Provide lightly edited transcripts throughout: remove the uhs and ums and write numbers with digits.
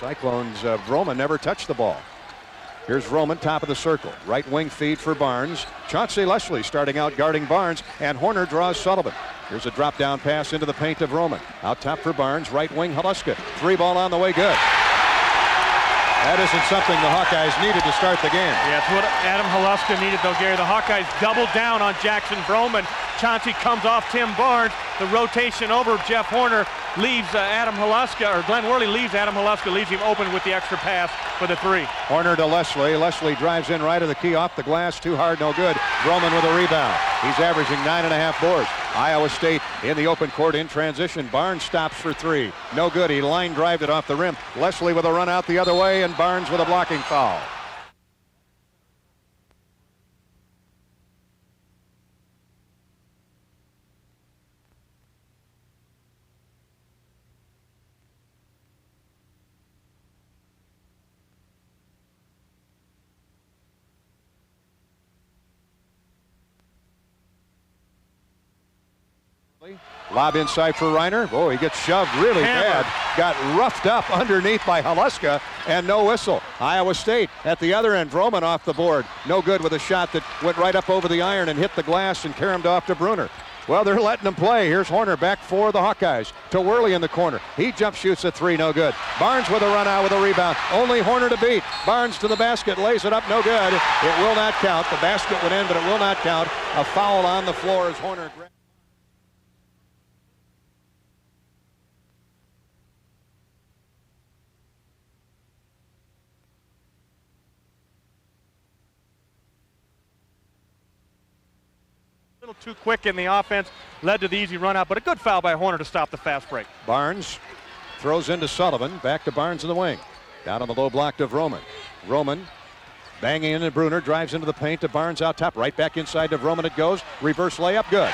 Cyclones, Vroman never touched the ball. Here's Vroman, top of the circle. Right wing feed for Barnes. Chauncey Leslie starting out guarding Barnes, and Horner draws Sullivan. Here's a drop down pass into the paint of Vroman. Out top for Barnes, right wing Haluska. 3-ball on the way, good. That isn't something the Hawkeyes needed to start the game. Yeah, it's what Adam Haluska needed, though, Gary. The Hawkeyes doubled down on Jackson Vroman. Chauncey comes off Tim Barnes. The rotation over Jeff Horner leaves Adam Haluska, or Glen Worley leaves Adam Haluska, leaves him open with the extra pass for the 3. Horner to Leslie. Leslie drives in right of the key, off the glass, too hard, no good. Vroman with a rebound. He's averaging 9.5 boards. Iowa State in the open court in transition. Barnes stops for 3. No good. He line drived it off the rim. Leslie with a run out the other way, and Barnes with a blocking foul. Lob inside for Reiner. Oh, he gets shoved really bad. Got roughed up underneath by Haluska, and no whistle. Iowa State at the other end. Vroman off the board. No good with a shot that went right up over the iron and hit the glass and caromed off to Brunner. Well, they're letting him play. Here's Horner back for the Hawkeyes. To Worley in the corner. He jump shoots a 3, no good. Barnes with a run out with a rebound. Only Horner to beat. Barnes to the basket, lays it up, no good. It will not count. The basket went in, but it will not count. A foul on the floor as Horner. A little too quick in the offense, led to the easy run out, but a good foul by Horner to stop the fast break. Barnes throws into Sullivan, back to Barnes in the wing. Down on the low block to Vroman. Vroman banging into Brunner, drives into the paint to Barnes out top, right back inside to Vroman it goes. Reverse layup, good.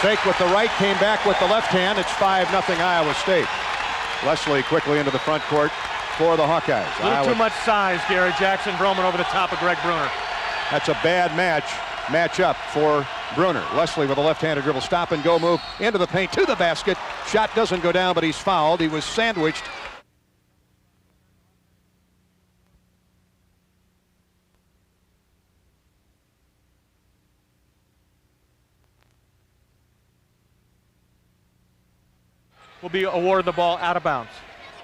Fake with the right, came back with the left hand. It's 5-0 Iowa State. Leslie quickly into the front court for the Hawkeyes. A little too much size, Gary. Jackson Vroman over the top of Greg Brunner. That's a bad matchup for Brunner. Leslie with a left-handed dribble, stop and go move into the paint to the basket. Shot doesn't go down, but he's fouled. He was sandwiched. Will be awarded the ball out of bounds.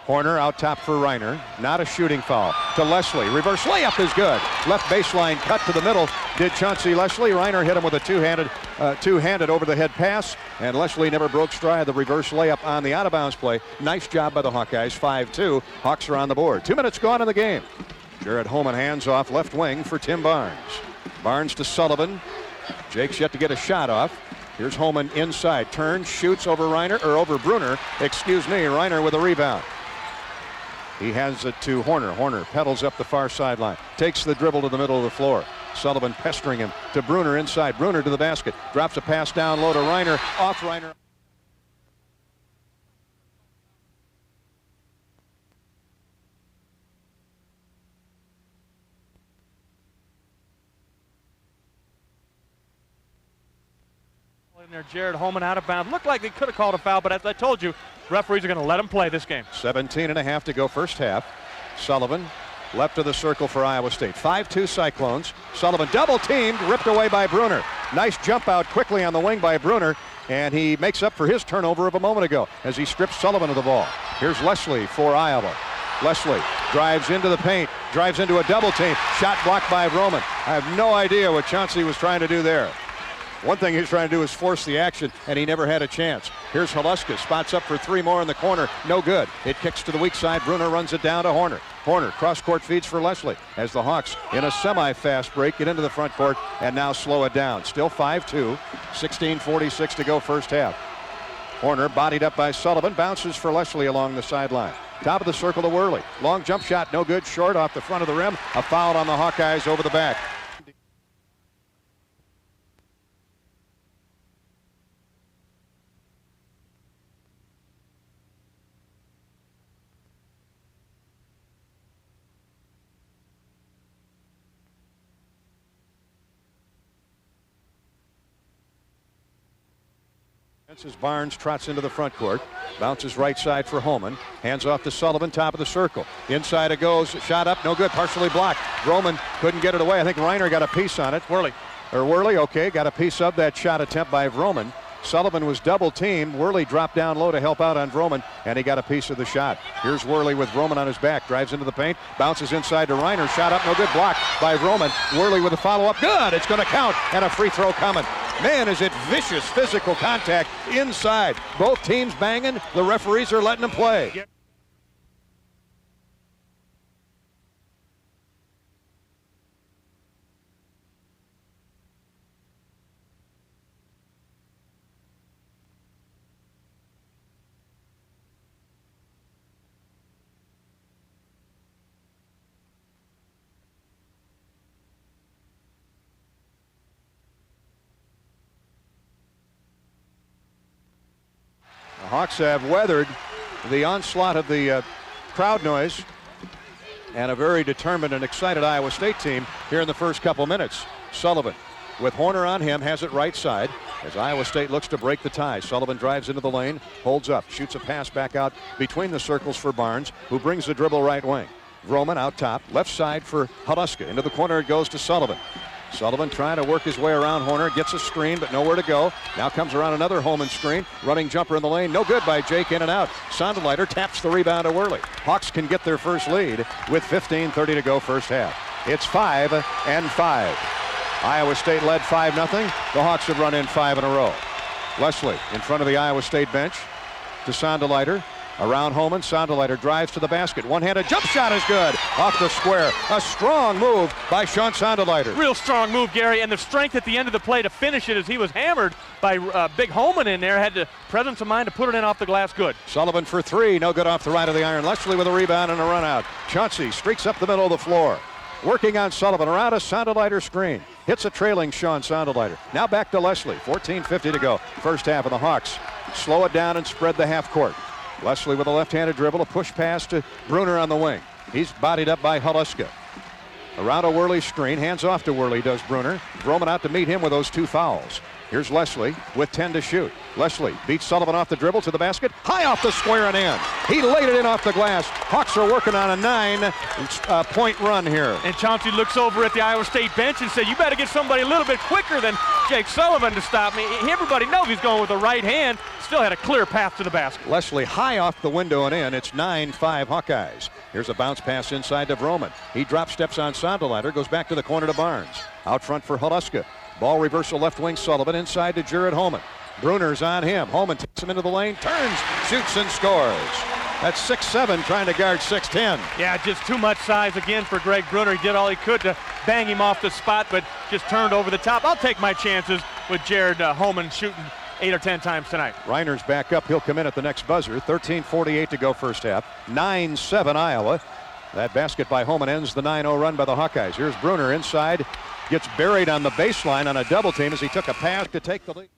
Horner out top for Reiner. Not a shooting foul. To Leslie. Reverse layup is good. Left baseline cut to the middle. Did Chauncey Leslie. Reiner hit him with a two-handed over-the-head pass. And Leslie never broke stride. The reverse layup on the out-of-bounds play. Nice job by the Hawkeyes. 5-2. Hawks are on the board. 2 minutes gone in the game. Jared Holman hands off left wing for Tim Barnes. Barnes to Sullivan. Jake's yet to get a shot off. Here's Holman inside. Turns, shoots over Brunner. Reiner with a rebound. He hands it to Horner. Horner pedals up the far sideline. Takes the dribble to the middle of the floor. Sullivan pestering him to Brunner inside. Brunner to the basket. Drops a pass down low to Reiner. Off Reiner. In there, Jared Holman out of bounds. Looked like they could have called a foul, but as I told you, referees are going to let him play this game. 17.5 to go first half. Sullivan left of the circle for Iowa State. 5-2 Cyclones. Sullivan double teamed, ripped away by Brunner. Nice jump out quickly on the wing by Brunner, and he makes up for his turnover of a moment ago as he strips Sullivan of the ball. Here's Leslie for Iowa. Leslie drives into the paint, drives into a double team. Shot blocked by Vroman. I have no idea what Chauncey was trying to do there. One thing he was trying to do is force the action, and he never had a chance. Here's Haluska, spots up for 3 more in the corner. No good. It kicks to the weak side. Brunner runs it down to Horner. Horner cross-court feeds for Leslie as the Hawks in a semi-fast break get into the front court and now slow it down. Still 5-2, 16:46 to go first half. Horner bodied up by Sullivan, bounces for Leslie along the sideline. Top of the circle to Worley. Long jump shot, no good, short off the front of the rim. A foul on the Hawkeyes over the back. As Barnes trots into the front court, bounces right side for Holman, hands off to Sullivan, top of the circle. Inside it goes, shot up, no good, partially blocked. Vroman couldn't get it away. I think Reiner got a piece on it. Worley, okay, got a piece of that shot attempt by Vroman. Sullivan was double teamed. Worley dropped down low to help out on Vroman, and he got a piece of the shot. Here's Worley with Vroman on his back, drives into the paint, bounces inside to Reiner, shot up, no good, blocked by Vroman. Worley with a follow-up, good, it's going to count, and a free throw coming. Man, is it vicious physical contact inside. Both teams banging, the referees are letting them play. The Hawks have weathered the onslaught of the crowd noise and a very determined and excited Iowa State team here in the first couple minutes. Sullivan with Horner on him, has it right side as Iowa State looks to break the tie. Sullivan drives into the lane, holds up, shoots a pass back out between the circles for Barnes, who brings the dribble right wing. Vroman out top, left side for Haluska. Into the corner it goes to Sullivan. Sullivan trying to work his way around Horner, gets a screen, but nowhere to go. Now comes around another Holman screen, running jumper in the lane, no good by Jake, in and out. Sonderleiter taps the rebound to Worley. Hawks can get their first lead with 15:30 to go first half. It's 5-5. Iowa State led 5-0. The Hawks have run in 5 in a row. Leslie in front of the Iowa State bench to Sonderleiter. Around Holman, Sonderleiter drives to the basket. One-handed jump shot is good. Off the square. A strong move by Sean Sonderleiter. Real strong move, Gary, and the strength at the end of the play to finish it as he was hammered by big Holman in there. Had the presence of mind to put it in off the glass. Good. Sullivan for three. No good off the right of the iron. Leslie with a rebound and a run out. Chauncey streaks up the middle of the floor. Working on Sullivan around a Sonderleiter screen. Hits a trailing Sean Sonderleiter. Now back to Leslie. 14:50 to go. First half of the Hawks. Slow it down and spread the half court. Leslie with a left-handed dribble, a push pass to Brunner on the wing. He's bodied up by Haluska. Around a Worley screen, hands off to Worley does Brunner. Vroman out to meet him with those 2 fouls. Here's Leslie with 10 to shoot. Leslie beats Sullivan off the dribble to the basket. High off the square and in. He laid it in off the glass. Hawks are working on a 9-point run here. And Chauncey looks over at the Iowa State bench and said, you better get somebody a little bit quicker than Jake Sullivan to stop me. Everybody knows he's going with the right hand. Still had a clear path to the basket. Leslie high off the window and in. It's 9-5 Hawkeyes. Here's a bounce pass inside to Vroman. He drop steps on Sonderleiter, goes back to the corner to Barnes. Out front for Haluska. Ball reversal left wing Sullivan inside to Jared Holman. Brunner's on him. Holman takes him into the lane, turns, shoots and scores. That's 6'7", trying to guard 6'10". Yeah, just too much size again for Greg Brunner. He did all he could to bang him off the spot, but just turned over the top. I'll take my chances with Jared Holman shooting 8 or 10 times tonight. Reiner's back up. He'll come in at the next buzzer. 13:48 to go first half. 9-7 Iowa. That basket by Holman ends the 9-0 run by the Hawkeyes. Here's Brunner inside. Gets buried on the baseline on a double team as he took a pass to take the lead.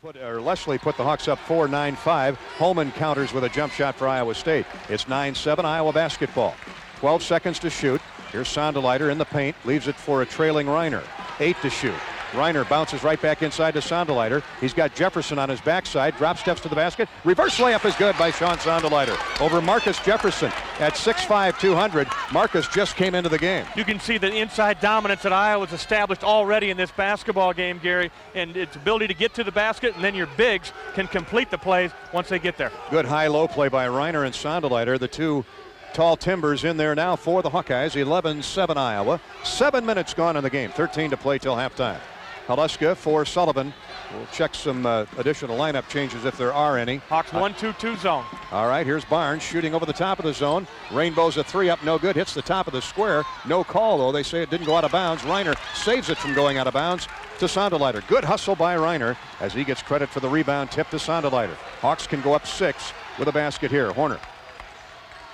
Leslie put the Hawks up 4-9-5. Holman counters with a jump shot for Iowa State. It's 9-7 Iowa basketball. 12 seconds to shoot. Here's Sonderleiter in the paint. Leaves it for a trailing Reiner. 8 to shoot. Reiner bounces right back inside to Sonderleiter. He's got Jefferson on his backside. Drop steps to the basket. Reverse layup is good by Sean Sonderleiter over Marcus Jefferson at 6'5", 200. Marcus just came into the game. You can see the inside dominance that Iowa's established already in this basketball game, Gary, and its ability to get to the basket, and then your bigs can complete the plays once they get there. Good high-low play by Reiner and Sonderleiter, the two tall timbers in there now for the Hawkeyes. 11-7 Iowa. 7 minutes gone in the game. 13 to play till halftime. Haluska for Sullivan. We'll check some additional lineup changes if there are any. Hawks 1-2-2 zone. All right, here's Barnes shooting over the top of the zone. Rainbow's a 3 up, no good. Hits the top of the square. No call, though. They say it didn't go out of bounds. Reiner saves it from going out of bounds to Sonderleiter. Good hustle by Reiner as he gets credit for the rebound tip to Sonderleiter. Hawks can go up 6 with a basket here. Horner.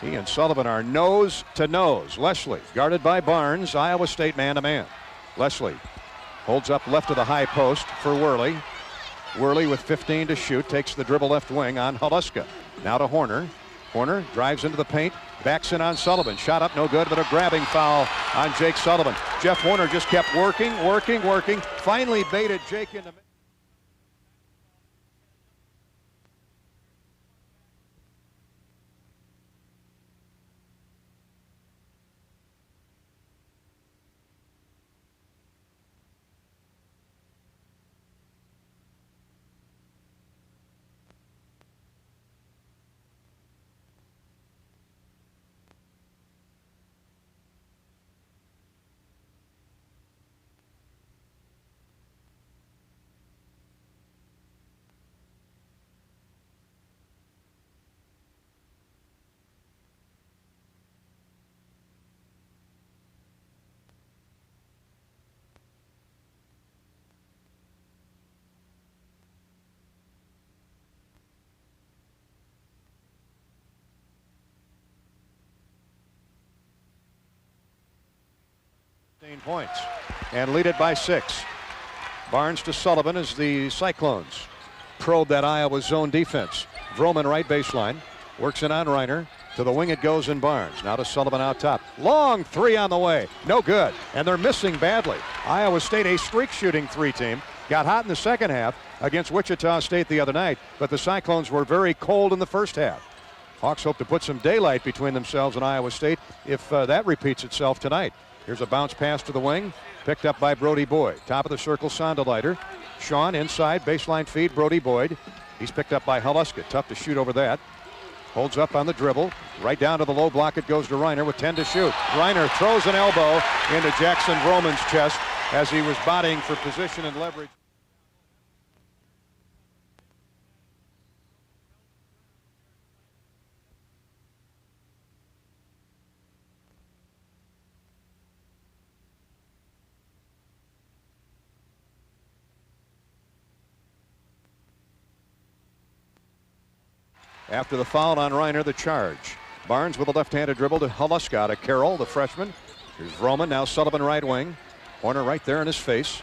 He and Sullivan are nose to nose. Leslie guarded by Barnes. Iowa State man-to-man. Leslie holds up left of the high post for Worley. Worley with 15 to shoot, takes the dribble left wing on Haluska. Now to Horner. Horner drives into the paint, Backs in on Sullivan. Shot up, no good, but a grabbing foul on Jake Sullivan. Jeff Horner just kept working. Finally baited Jake into... points and lead it by 6. Barnes to Sullivan as the Cyclones probe that Iowa zone defense. Vroman right baseline, works it on Reiner. To the wing it goes in Barnes. Now to Sullivan out top. Long three on the way. No good. And they're missing badly. Iowa State, a streak shooting 3 team, got hot in the second half against Wichita State the other night, but the Cyclones were very cold in the first half. Hawks hope to put some daylight between themselves and Iowa State if that repeats itself tonight. Here's a bounce pass to the wing, picked up by Brody Boyd. Top of the circle, Sonderleiter. Sean inside, baseline feed, Brody Boyd. He's picked up by Haluska. Tough to shoot over that. Holds up on the dribble. Right down to the low block it goes to Reiner with 10 to shoot. Reiner throws an elbow into Jackson Vroman's chest as he was bodying for position and leverage. After the foul on Reiner, the charge. Barnes with a left-handed dribble to Haluska, to Carroll, the freshman. Here's Vroman, now Sullivan right wing. Horner right there in his face.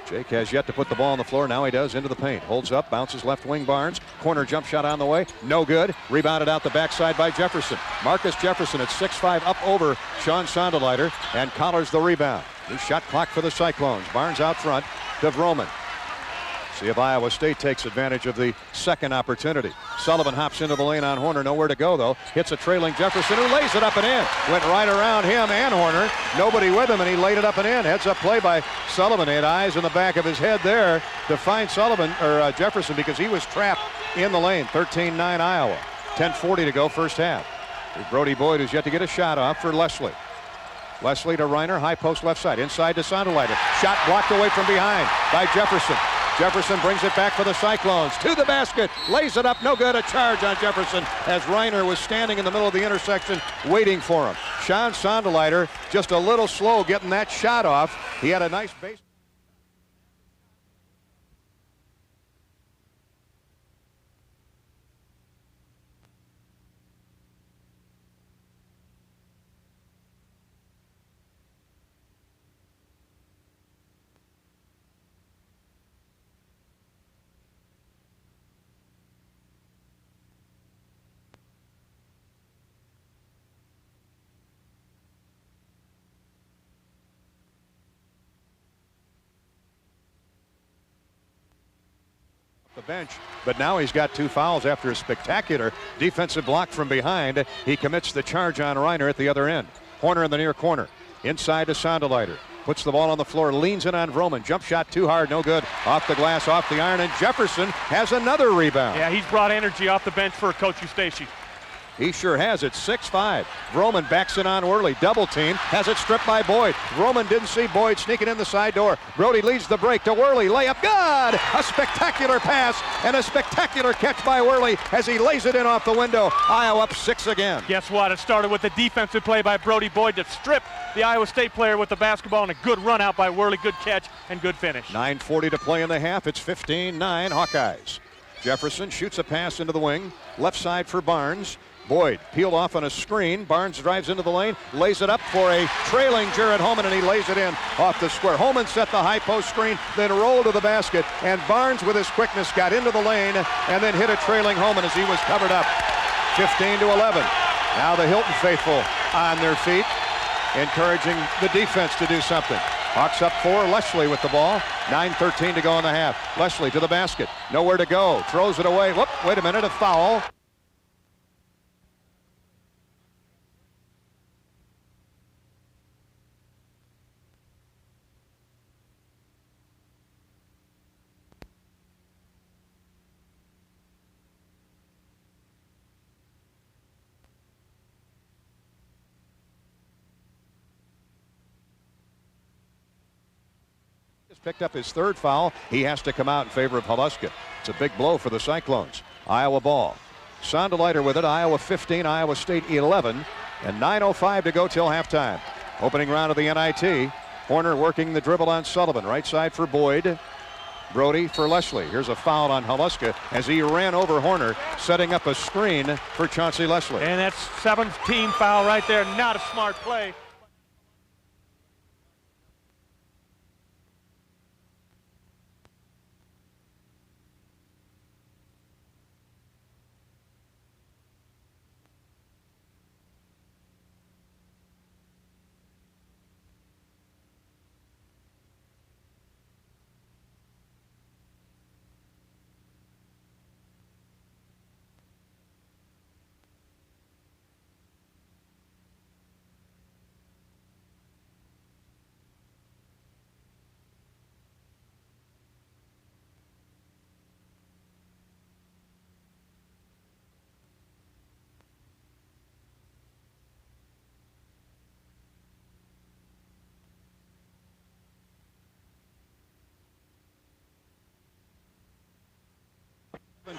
Jake has yet to put the ball on the floor. Now he does, into the paint. Holds up, bounces left wing Barnes. Corner jump shot on the way. No good. Rebounded out the backside by Jefferson. Marcus Jefferson at 6'5", up over Sean Sonderleiter and collars the rebound. New shot clock for the Cyclones. Barnes out front to Vroman. See if Iowa State takes advantage of the second opportunity. Sullivan hops into the lane on Horner. Nowhere to go, though. Hits a trailing Jefferson, who lays it up and in. Went right around him and Horner. Nobody with him, and he laid it up and in. Heads up play by Sullivan. He had eyes in the back of his head there to find Jefferson because he was trapped in the lane. 13-9 Iowa. 10:40 to go first half. Here's Brody Boyd, who's yet to get a shot off for Leslie. Leslie to Reiner, high post left side. Inside to Sonderleiter. Shot blocked away from behind by Jefferson. Jefferson brings it back for the Cyclones. To the basket. Lays it up. No good. A charge on Jefferson as Reiner was standing in the middle of the intersection waiting for him. Sean Sonderleiter just a little slow getting that shot off. He had a nice base. The bench, but now he's got 2 fouls after a spectacular defensive block from behind. He commits the charge on Reiner at the other end. Horner in the near corner. Inside to Sonderleiter. Puts the ball on the floor, leans in on Vroman. Jump shot too hard, no good. Off the glass, off the iron, and Jefferson has another rebound. Yeah, he's brought energy off the bench for Coach Eustace. He sure has it. 6'5". Vroman backs it on Worley. Double team. Has it stripped by Boyd. Vroman didn't see Boyd sneaking in the side door. Brody leads the break to Worley. Layup. Good! A spectacular pass and a spectacular catch by Worley as he lays it in off the window. Iowa up 6 again. Guess what? It started with a defensive play by Brody Boyd that stripped the Iowa State player with the basketball, and a good run out by Worley. Good catch and good finish. 9:40 to play in the half. It's 15-9 Hawkeyes. Jefferson shoots a pass into the wing. Left side for Barnes. Boyd peeled off on a screen. Barnes drives into the lane, lays it up for a trailing Jared Holman, and he lays it in off the square. Holman set the high post screen, then rolled to the basket, and Barnes with his quickness got into the lane and then hit a trailing Holman as he was covered up. 15-11. Now the Hilton faithful on their feet, encouraging the defense to do something. Hawks up 4, Leslie with the ball. 9:13 to go in the half. Leslie to the basket. Nowhere to go. Throws it away. Whoop, wait a minute, a foul. Picked up his 3rd foul. He has to come out in favor of Haluska. It's a big blow for the Cyclones. Iowa ball. Sonderleiter with it. Iowa 15, Iowa State 11. And 9:05 to go till halftime. Opening round of the NIT. Horner working the dribble on Sullivan. Right side for Boyd. Brody for Leslie. Here's a foul on Haluska as he ran over Horner, setting up a screen for Chauncey Leslie. And that's 7th team foul right there. Not a smart play.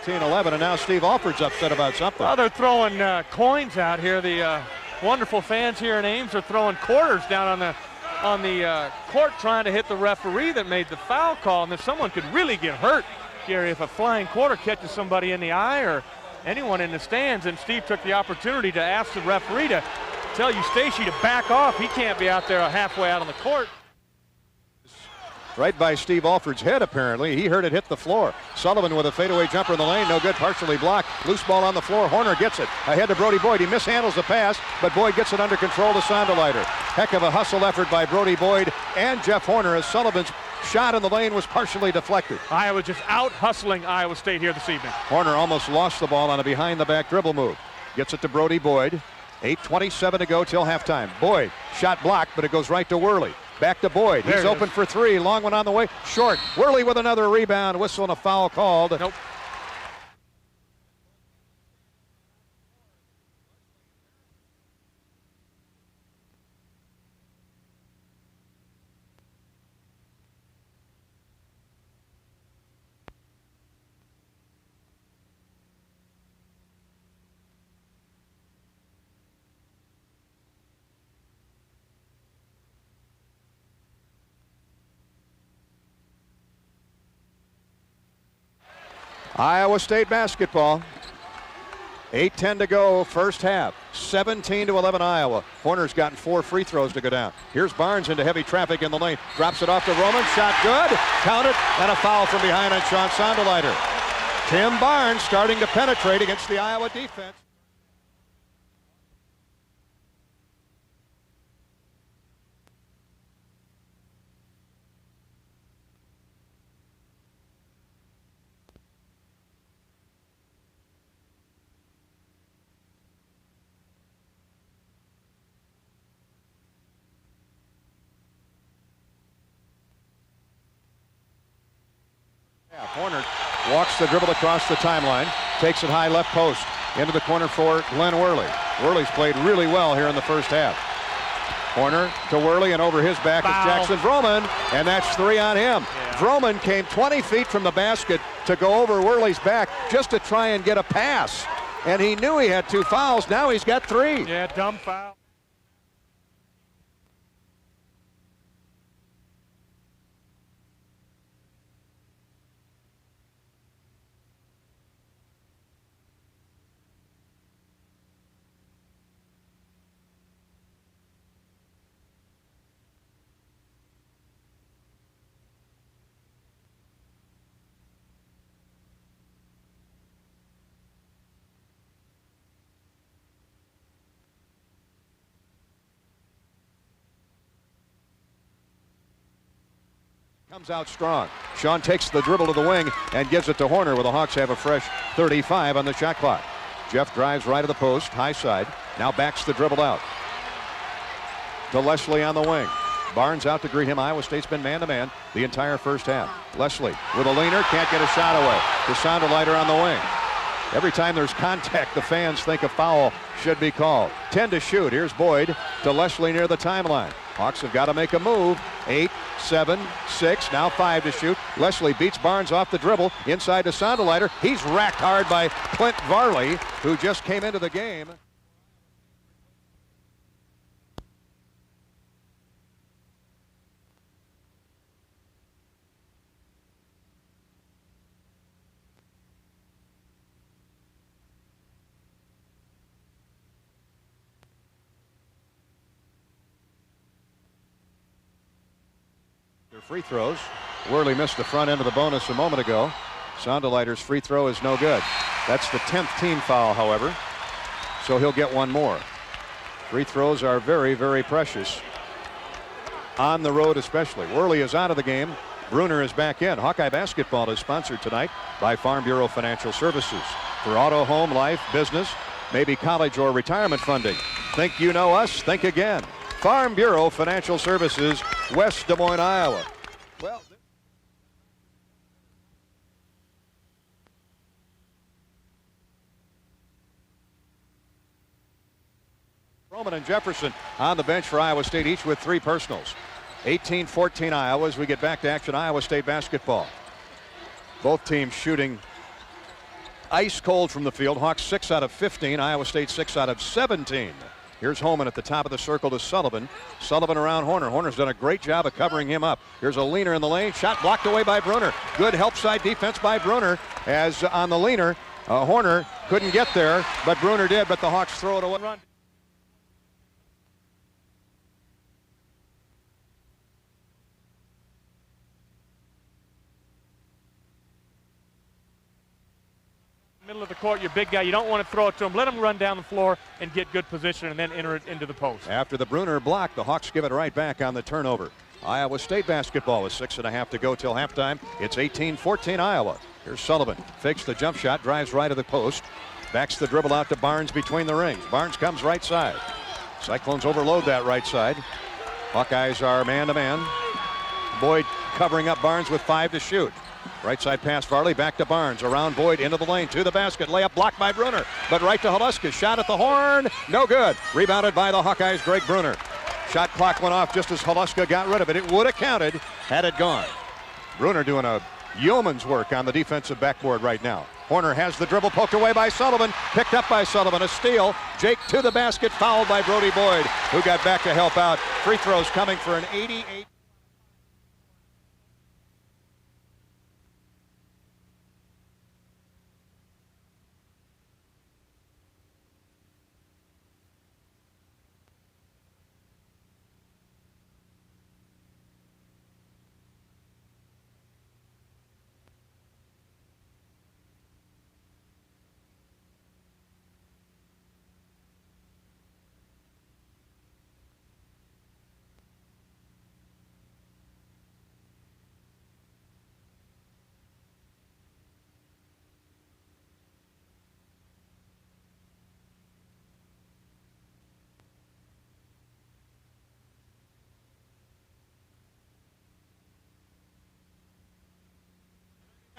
(17-11), and now Steve Alford's upset about something. Well, they're throwing coins out here. The wonderful fans here in Ames are throwing quarters down on the court, trying to hit the referee that made the foul call. And then someone could really get hurt, Gary, if a flying quarter catches somebody in the eye or anyone in the stands. And Steve took the opportunity to ask the referee to tell Eustace to back off. He can't be out there halfway out on the court. Right by Steve Alford's head, apparently. He heard it hit the floor. Sullivan with a fadeaway jumper in the lane. No good, partially blocked. Loose ball on the floor. Horner gets it. Ahead to Brody Boyd. He mishandles the pass, but Boyd gets it under control to Sonderleiter. Heck of a hustle effort by Brody Boyd and Jeff Horner as Sullivan's shot in the lane was partially deflected. Iowa just out hustling Iowa State here this evening. Horner almost lost the ball on a behind-the-back dribble move. Gets it to Brody Boyd. 8:27 to go till halftime. Boyd, shot blocked, but it goes right to Worley. Back to Boyd. He's open for 3. Long one on the way. Short. Worley with another rebound. Whistle and a foul called. Nope. Iowa State basketball. 8:10 to go, first half. 17-11 Iowa. Horner's gotten 4 free throws to go down. Here's Barnes into heavy traffic in the lane. Drops it off to Vroman. Shot good. Count it. And a foul from behind on Sean Sonderleiter. Tim Barnes starting to penetrate against the Iowa defense. Horner walks the dribble across the timeline, takes it high left post, into the corner for Glen Worley. Worley's played really well here in the first half. Horner to Worley, and over his back is Jackson Vroman, and that's 3 on him. Yeah. Vroman came 20 feet from the basket to go over Worley's back just to try and get a pass. And he knew he had 2 fouls. Now he's got 3. Yeah, dumb foul. Comes out strong. Sean takes the dribble to the wing and gives it to Horner, where the Hawks have a fresh 35 on the shot clock. Jeff drives right of the post, high side. Now backs the dribble out to Leslie on the wing. Barnes out to greet him. Iowa State's been man-to-man the entire first half. Leslie with a leaner, can't get a shot away. DeSonderleiter on the wing. Every time there's contact, the fans think a foul should be called. 10 to shoot. Here's Boyd to Leslie near the timeline. Hawks have got to make a move. 8, 7, 6, now 5 to shoot. Leslie beats Barnes off the dribble. Inside to Sonderleiter. He's racked hard by Clint Varley, who just came into the game. Free throws. Worley missed the front end of the bonus a moment ago. Sonderleiter's free throw is no good. That's the 10th team foul, however, so he'll get one more. Free throws are very, very precious on the road, especially. Worley is out of the game. Brunner is back in. Hawkeye basketball is sponsored tonight by Farm Bureau Financial Services. For auto, home, life, business, maybe college or retirement funding. Think you know us? Think again. Farm Bureau Financial Services, West Des Moines, Iowa. Well, Vroman and Jefferson on the bench for Iowa State, each with 3 personals. 18-14 Iowa as we get back to action. Iowa State basketball. Both teams shooting ice cold from the field. Hawks 6 out of 15. Iowa State 6 out of 17. Here's Holman at the top of the circle to Sullivan. Sullivan around Horner. Horner's done a great job of covering him up. Here's a leaner in the lane. Shot blocked away by Brunner. Good help side defense by Brunner, as on the leaner, Horner couldn't get there, but Brunner did, but the Hawks throw it away. Run. Middle of the court, your big guy, you don't want to throw it to him. Let him run down the floor and get good position and then enter it into the post. After the Brunner block, the Hawks give it right back on the turnover. Iowa State basketball with 6.5 to go till halftime. It's 18-14 Iowa. Here's Sullivan, fakes the jump shot, drives right of the post, backs the dribble out to Barnes between the rings. Barnes comes right side. Cyclones overload that right side. Hawkeyes are man-to-man. Boyd covering up Barnes with 5 to shoot. Right side pass, Varley back to Barnes, around Boyd, into the lane, to the basket, layup blocked by Brunner, but right to Haluska, shot at the horn, no good. Rebounded by the Hawkeyes, Greg Brunner. Shot clock went off just as Haluska got rid of it. It would have counted had it gone. Brunner doing a yeoman's work on the defensive backboard right now. Horner has the dribble, poked away by Sullivan, picked up by Sullivan, a steal. Jake to the basket, fouled by Brody Boyd, who got back to help out. Free throws coming for an 88.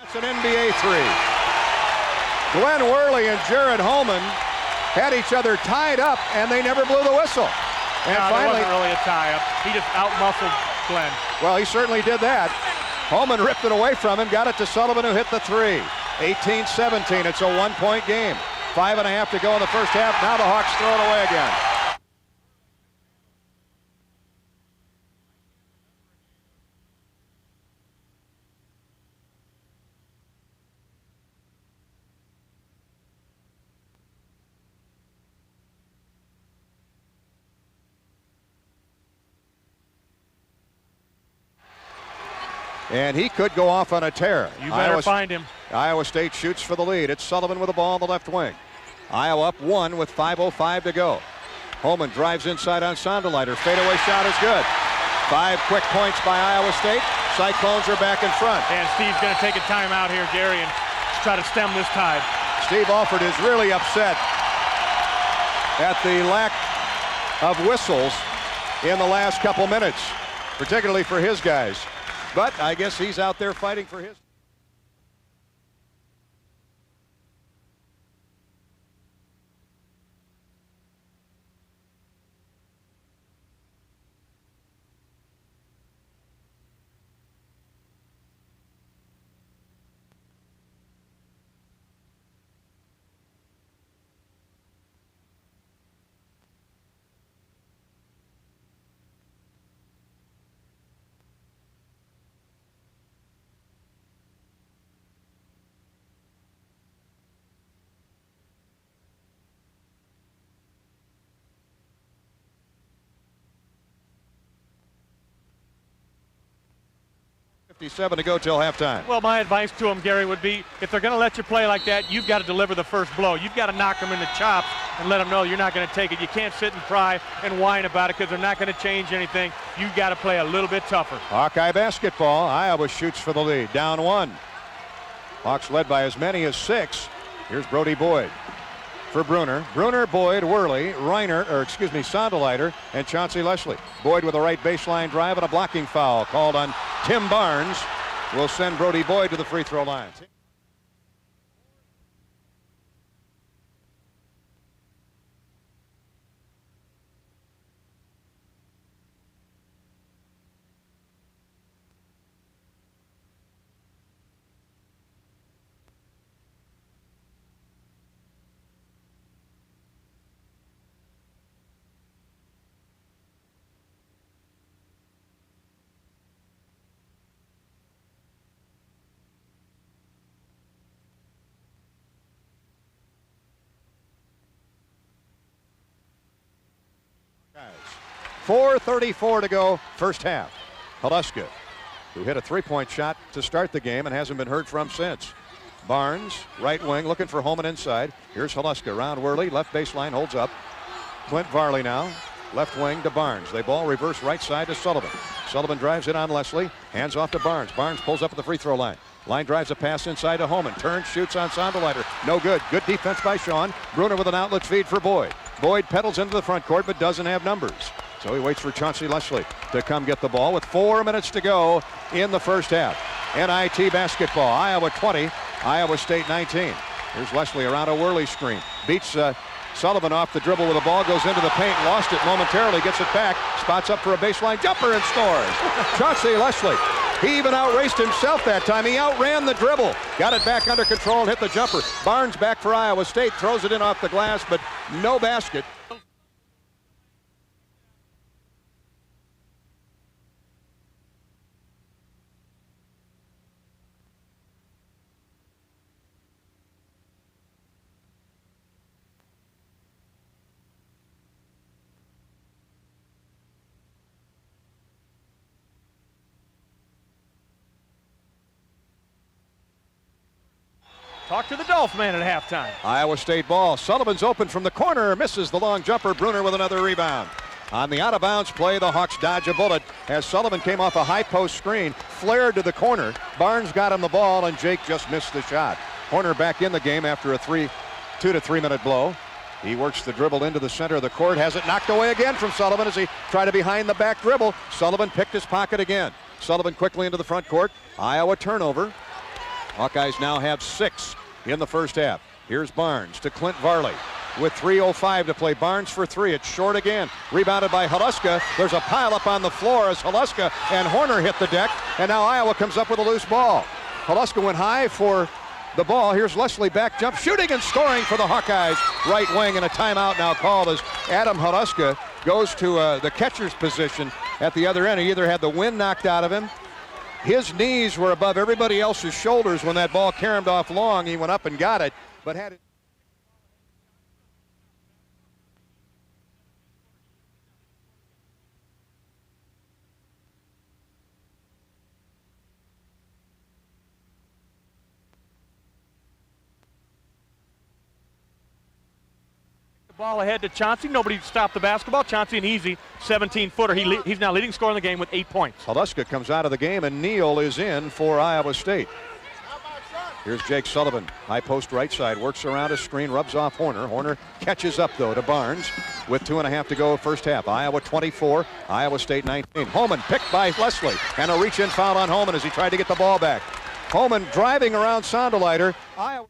That's an NBA 3. Glen Worley and Jared Holman had each other tied up, and they never blew the whistle. And no, finally, that wasn't really a tie-up. He just out-muscled Glen. Well, he certainly did that. Holman ripped it away from him, got it to Sullivan, who hit the 3. 18-17. It's a 1-point game. 5.5 to go in the first half. Now the Hawks throw it away again. And he could go off on a tear. You better find him. Iowa State shoots for the lead. It's Sullivan with the ball on the left wing. Iowa up 1 with 5:05 to go. Holman drives inside on Sonderleiter. Fadeaway shot is good. 5 quick points by Iowa State. Cyclones are back in front. And Steve's going to take a timeout here, Gary, and try to stem this tide. Steve Alford is really upset at the lack of whistles in the last couple minutes, particularly for his guys. But I guess he's out there fighting for his. .57 to go till halftime. Well, my advice to them, Gary, would be if they're going to let you play like that, you've got to deliver the first blow. You've got to knock them in the chops and let them know you're not going to take it. You can't sit and cry and whine about it because they're not going to change anything. You've got to play a little bit tougher. Hawkeye basketball. Iowa shoots for the lead. Down 1. Hawks led by as many as 6. Here's Brody Boyd for Brunner. Brunner, Boyd, Worley, Sonderleiter, and Chauncey Leslie. Boyd with a right baseline drive and a blocking foul called on Tim Barnes will send Brody Boyd to the free throw line. Guys, 4:34 to go, first half. Haluska, who hit a three-point shot to start the game and hasn't been heard from since. Barnes, right wing, looking for Vroman inside. Here's Haluska, around Worley, left baseline, holds up. Clint Varley now, left wing to Barnes. They ball reverse right side to Sullivan. Sullivan drives it on Leslie, hands off to Barnes. Barnes pulls up at the free throw line. Line drives a pass inside to Holman. Turns, shoots on Sonderleiter. No good. Good defense by Sean. Brunner with an outlet feed for Boyd. Boyd pedals into the front court but doesn't have numbers. So he waits for Chauncey Leslie to come get the ball with 4 minutes to go in the first half. NIT basketball. Iowa 20, Iowa State 19. Here's Leslie around a Worley screen. Beats Sullivan off the dribble with the ball, goes into the paint, lost it momentarily, gets it back, spots up for a baseline jumper and scores. Chauncey Leslie. He even outraced himself that time. He outran the dribble. Got it back under control and hit the jumper. Barnes back for Iowa State, throws it in off the glass, but no basket. Talk to the Dolphin man at halftime. Iowa State ball. Sullivan's open from the corner. Misses the long jumper. Brunner with another rebound. On the out-of-bounds play, the Hawks dodge a bullet as Sullivan came off a high post screen, flared to the corner. Barnes got him the ball, and Jake just missed the shot. Horner back in the game after a 2 to 3 minute blow. He works the dribble into the center of the court, has it knocked away again from Sullivan as he tried to behind the back dribble. Sullivan picked his pocket again. Sullivan quickly into the front court. Iowa turnover. Hawkeyes now have 6 in the first half. Here's Barnes to Clint Varley with 3:05 to play. Barnes for 3. It's short again. Rebounded by Haluska. There's a pileup on the floor as Haluska and Horner hit the deck, and now Iowa comes up with a loose ball. Haluska went high for the ball. Here's Leslie back jump, shooting and scoring for the Hawkeyes. Right wing, and a timeout now called as Adam Haluska goes to the catcher's position at the other end. He either had the wind knocked out of him. His knees were above everybody else's shoulders when that ball caromed off long. He went up and got it, but had it. Ball ahead to Chauncey. Nobody stopped the basketball. Chauncey, an easy 17-footer. He's now leading scorer in the game with 8 points. Haluska comes out of the game, and Neal is in for Iowa State. Here's Jake Sullivan. High post right side. Works around a screen. Rubs off Horner. Horner catches up, though, to Barnes with 2.5 to go first half. Iowa 24. Iowa State 19. Holman picked by Leslie. And a reach-in foul on Holman as he tried to get the ball back. Holman driving around Sonderleiter. Iowa.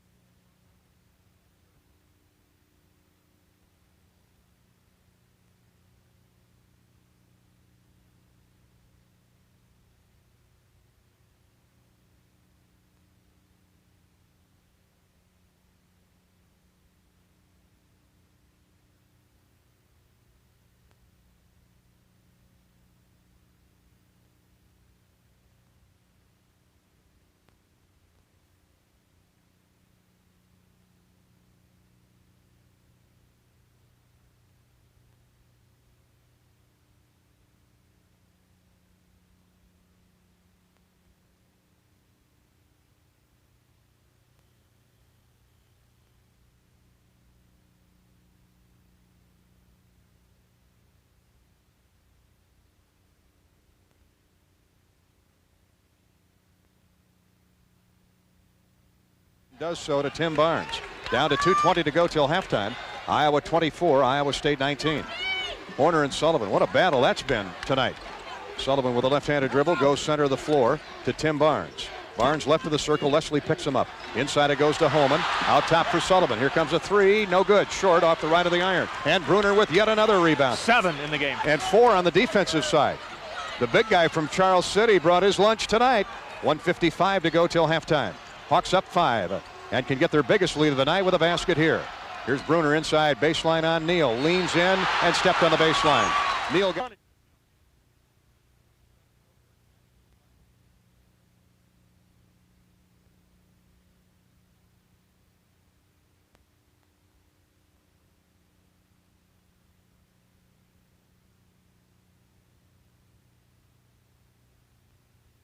Does so to Tim Barnes. Down to 2:20 to go till halftime. Iowa 24, Iowa State 19. Horner and Sullivan. What a battle that's been tonight. Sullivan with a left-handed dribble goes center of the floor to Tim Barnes. Barnes left of the circle. Leslie picks him up. Inside it goes to Holman. Out top for Sullivan. Here comes a three. No good. Short off the right of the iron. And Brunner with yet another rebound. 7 in the game. And 4 on the defensive side. The big guy from Charles City brought his lunch tonight. 1:55 to go till halftime. Hawks up 5 and can get their biggest lead of the night with a basket here. Here's Brunner inside, baseline on Neal. Leans in and stepped on the baseline. Neal got it.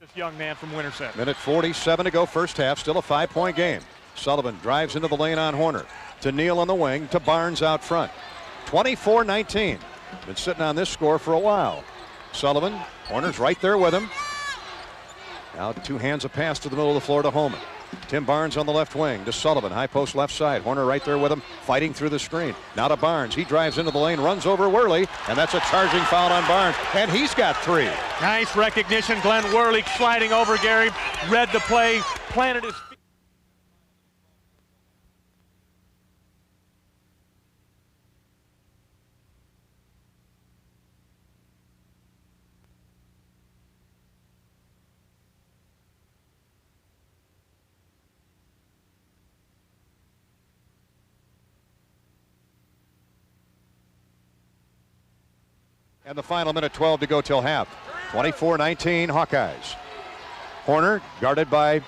This young man from Winterset. Minute 47 to go first half. Still a 5-point game. Sullivan drives into the lane on Horner. To Neal on the wing. To Barnes out front. 24-19. Been sitting on this score for a while. Sullivan. Horner's right there with him. Now 2 hands a pass to the middle of the floor to Holman. Tim Barnes on the left wing to Sullivan. High post left side. Horner right there with him, fighting through the screen. Now to Barnes. He drives into the lane, runs over Worley, and that's a charging foul on Barnes. And he's got 3. Nice recognition. Glen Worley sliding over Gary. Read the play, planted his feet. And the final minute 12 to go till half. 24-19 Hawkeyes. Horner guarded by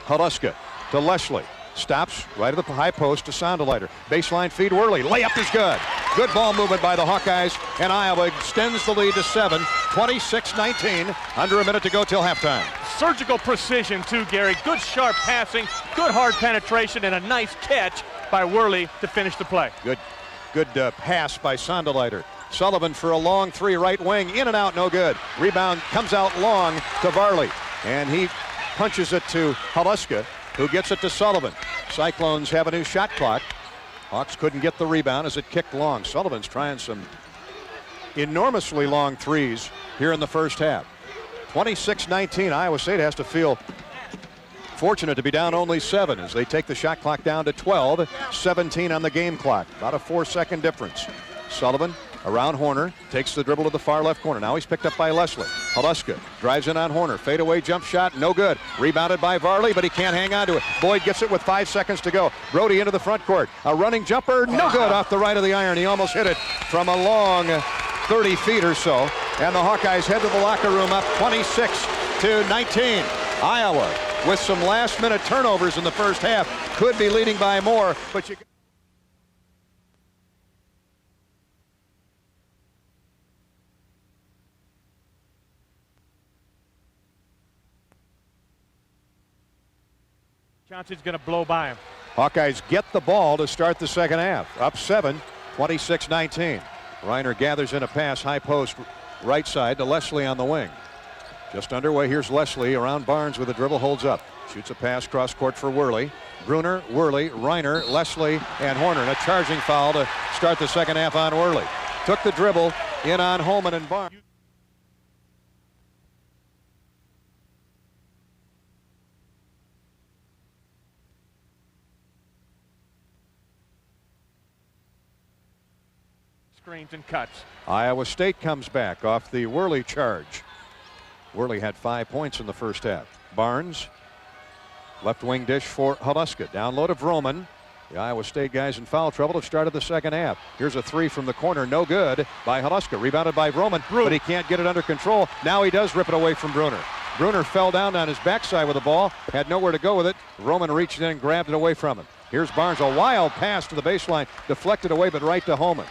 Haluska to Leslie. Stops right at the high post to Sonderleiter. Baseline feed Worley. Layup is good. Good ball movement by the Hawkeyes, and Iowa extends the lead to 7. 26-19. Under a minute to go till halftime. Surgical precision too, Gary. Good sharp passing, good hard penetration, and a nice catch by Worley to finish the play. Good pass by Sonderleiter. Sullivan for a long 3 right wing. In and out, no good. Rebound comes out long to Varley. And he punches it to Haluska, who gets it to Sullivan. Cyclones have a new shot clock. Hawks couldn't get the rebound as it kicked long. Sullivan's trying some enormously long threes here in the first half. 26-19. Iowa State has to feel fortunate to be down only 7 as they take the shot clock down to 12. 17 on the game clock. About a 4-second difference. Sullivan around Horner, takes the dribble to the far left corner. Now he's picked up by Leslie. Haluska drives in on Horner. Fadeaway jump shot, no good. Rebounded by Varley, but he can't hang on to it. Boyd gets it with 5 seconds to go. Brody into the front court. A running jumper, no good off the right of the iron. He almost hit it from a long 30 feet or so. And the Hawkeyes head to the locker room up 26-19. Iowa, with some last-minute turnovers in the first half, could be leading by more, but you... Chauncey's going to blow by him. Hawkeyes get the ball to start the second half. Up 7. 26-19. Reiner gathers in a pass, high post, right side to Leslie on the wing. Just underway, here's Leslie around Barnes with a dribble, holds up. Shoots a pass cross court for Worley. Brunner, Worley, Reiner, Leslie, and Horner. And a charging foul to start the second half on Worley. Took the dribble in on Holman and Barnes. Screens and cuts. Iowa State comes back off the Worley charge. Worley had 5 points in the first half. Barnes, left wing dish for Haluska. Down low to Vroman. The Iowa State guys in foul trouble have started the second half. Here's a three from the corner, no good by Haluska. Rebounded by Vroman, but he can't get it under control. Now he does rip it away from Brunner. Brunner fell down on his backside with the ball, had nowhere to go with it. Vroman reached in and grabbed it away from him. Here's Barnes, a wild pass to the baseline, deflected away, but right to Holman.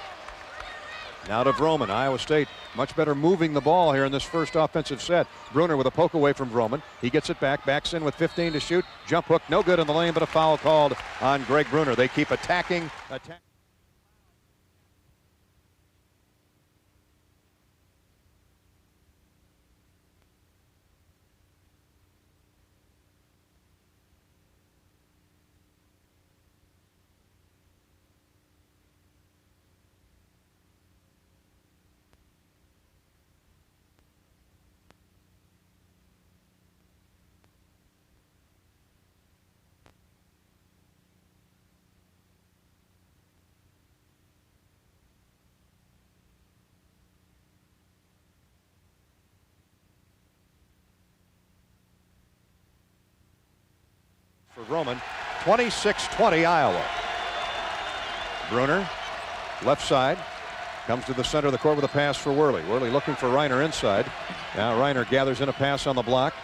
Now to Vroman. Iowa State much better moving the ball here in this first offensive set. Brunner with a poke away from Vroman. He gets it back, backs in with 15 to shoot. Jump hook, no good in the lane, but a foul called on Greg Brunner. They keep attacking. For Vroman, 26-20 Iowa. Brunner, left side, comes to the center of the court with a pass for Worley. Worley looking for Reiner inside. Now Reiner gathers in a pass on the block,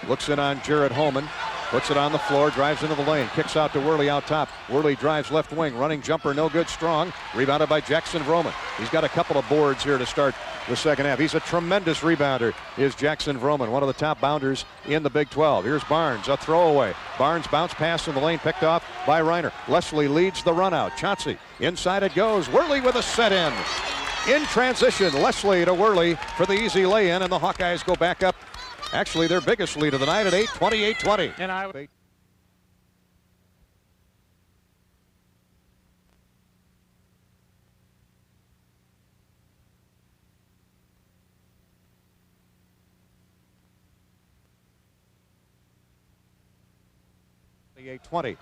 looks in on Jared Holman, puts it on the floor, drives into the lane, kicks out to Worley out top. Worley drives left wing, running jumper, no good, strong. Rebounded by Jackson Vroman. He's got a couple of boards here to start the second half. He's a tremendous rebounder, is Jackson Vroman, one of the top bounders in the Big 12. Here's Barnes, a throwaway. Barnes bounce pass in the lane, picked off by Reiner. Leslie leads the run out. Chauncey, inside it goes. Worley with a set in. In transition, Leslie to Worley for the easy lay-in, and the Hawkeyes go back up. Actually, their biggest lead of the night at 8, 28-20. And I .20.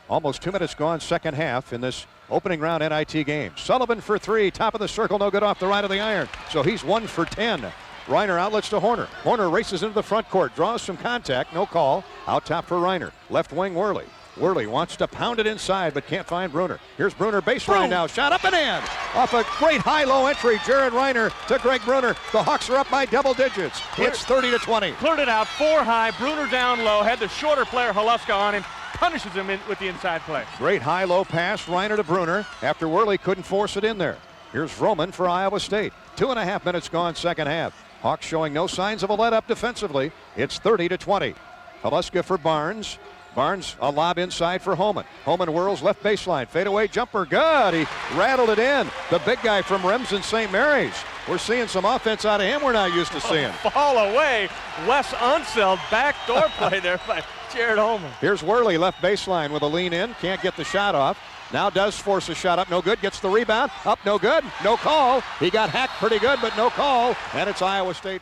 Almost 2 minutes gone, second half in this opening round NIT game. Sullivan for three, top of the circle, no good off the right of the iron. So he's 1 for 10. Reiner outlets to Horner. Horner races into the front court, draws some contact, no call. Out top for Reiner. Left wing Worley. Worley wants to pound it inside, but can't find Brunner. Here's Brunner, baseline now, shot up and in. Off a great high-low entry, Jared Reiner to Greg Brunner. The Hawks are up by double digits. It's 30-20. cleared it out, 4 high, Brunner down low, had the shorter player Haluska on him, punishes him with the inside play. Great high-low pass, Reiner to Brunner, after Worley couldn't force it in there. Here's Vroman for Iowa State. 2.5 minutes gone, second half. Hawks showing no signs of a let-up defensively. It's 30-20. Haluska for Barnes. Barnes, a lob inside for Holman. Holman whirls left baseline. Fadeaway jumper. Good. He rattled it in. The big guy from Remsen St. Mary's. We're seeing some offense out of him we're not used to seeing. Fall away. Wes Unseld, backdoor play there by Jared Holman. Here's Worley left baseline with a lean in. Can't get the shot off. Now does force a shot up. No good. Gets the rebound. Up. No good. No call. He got hacked pretty good, but no call. And it's Iowa State.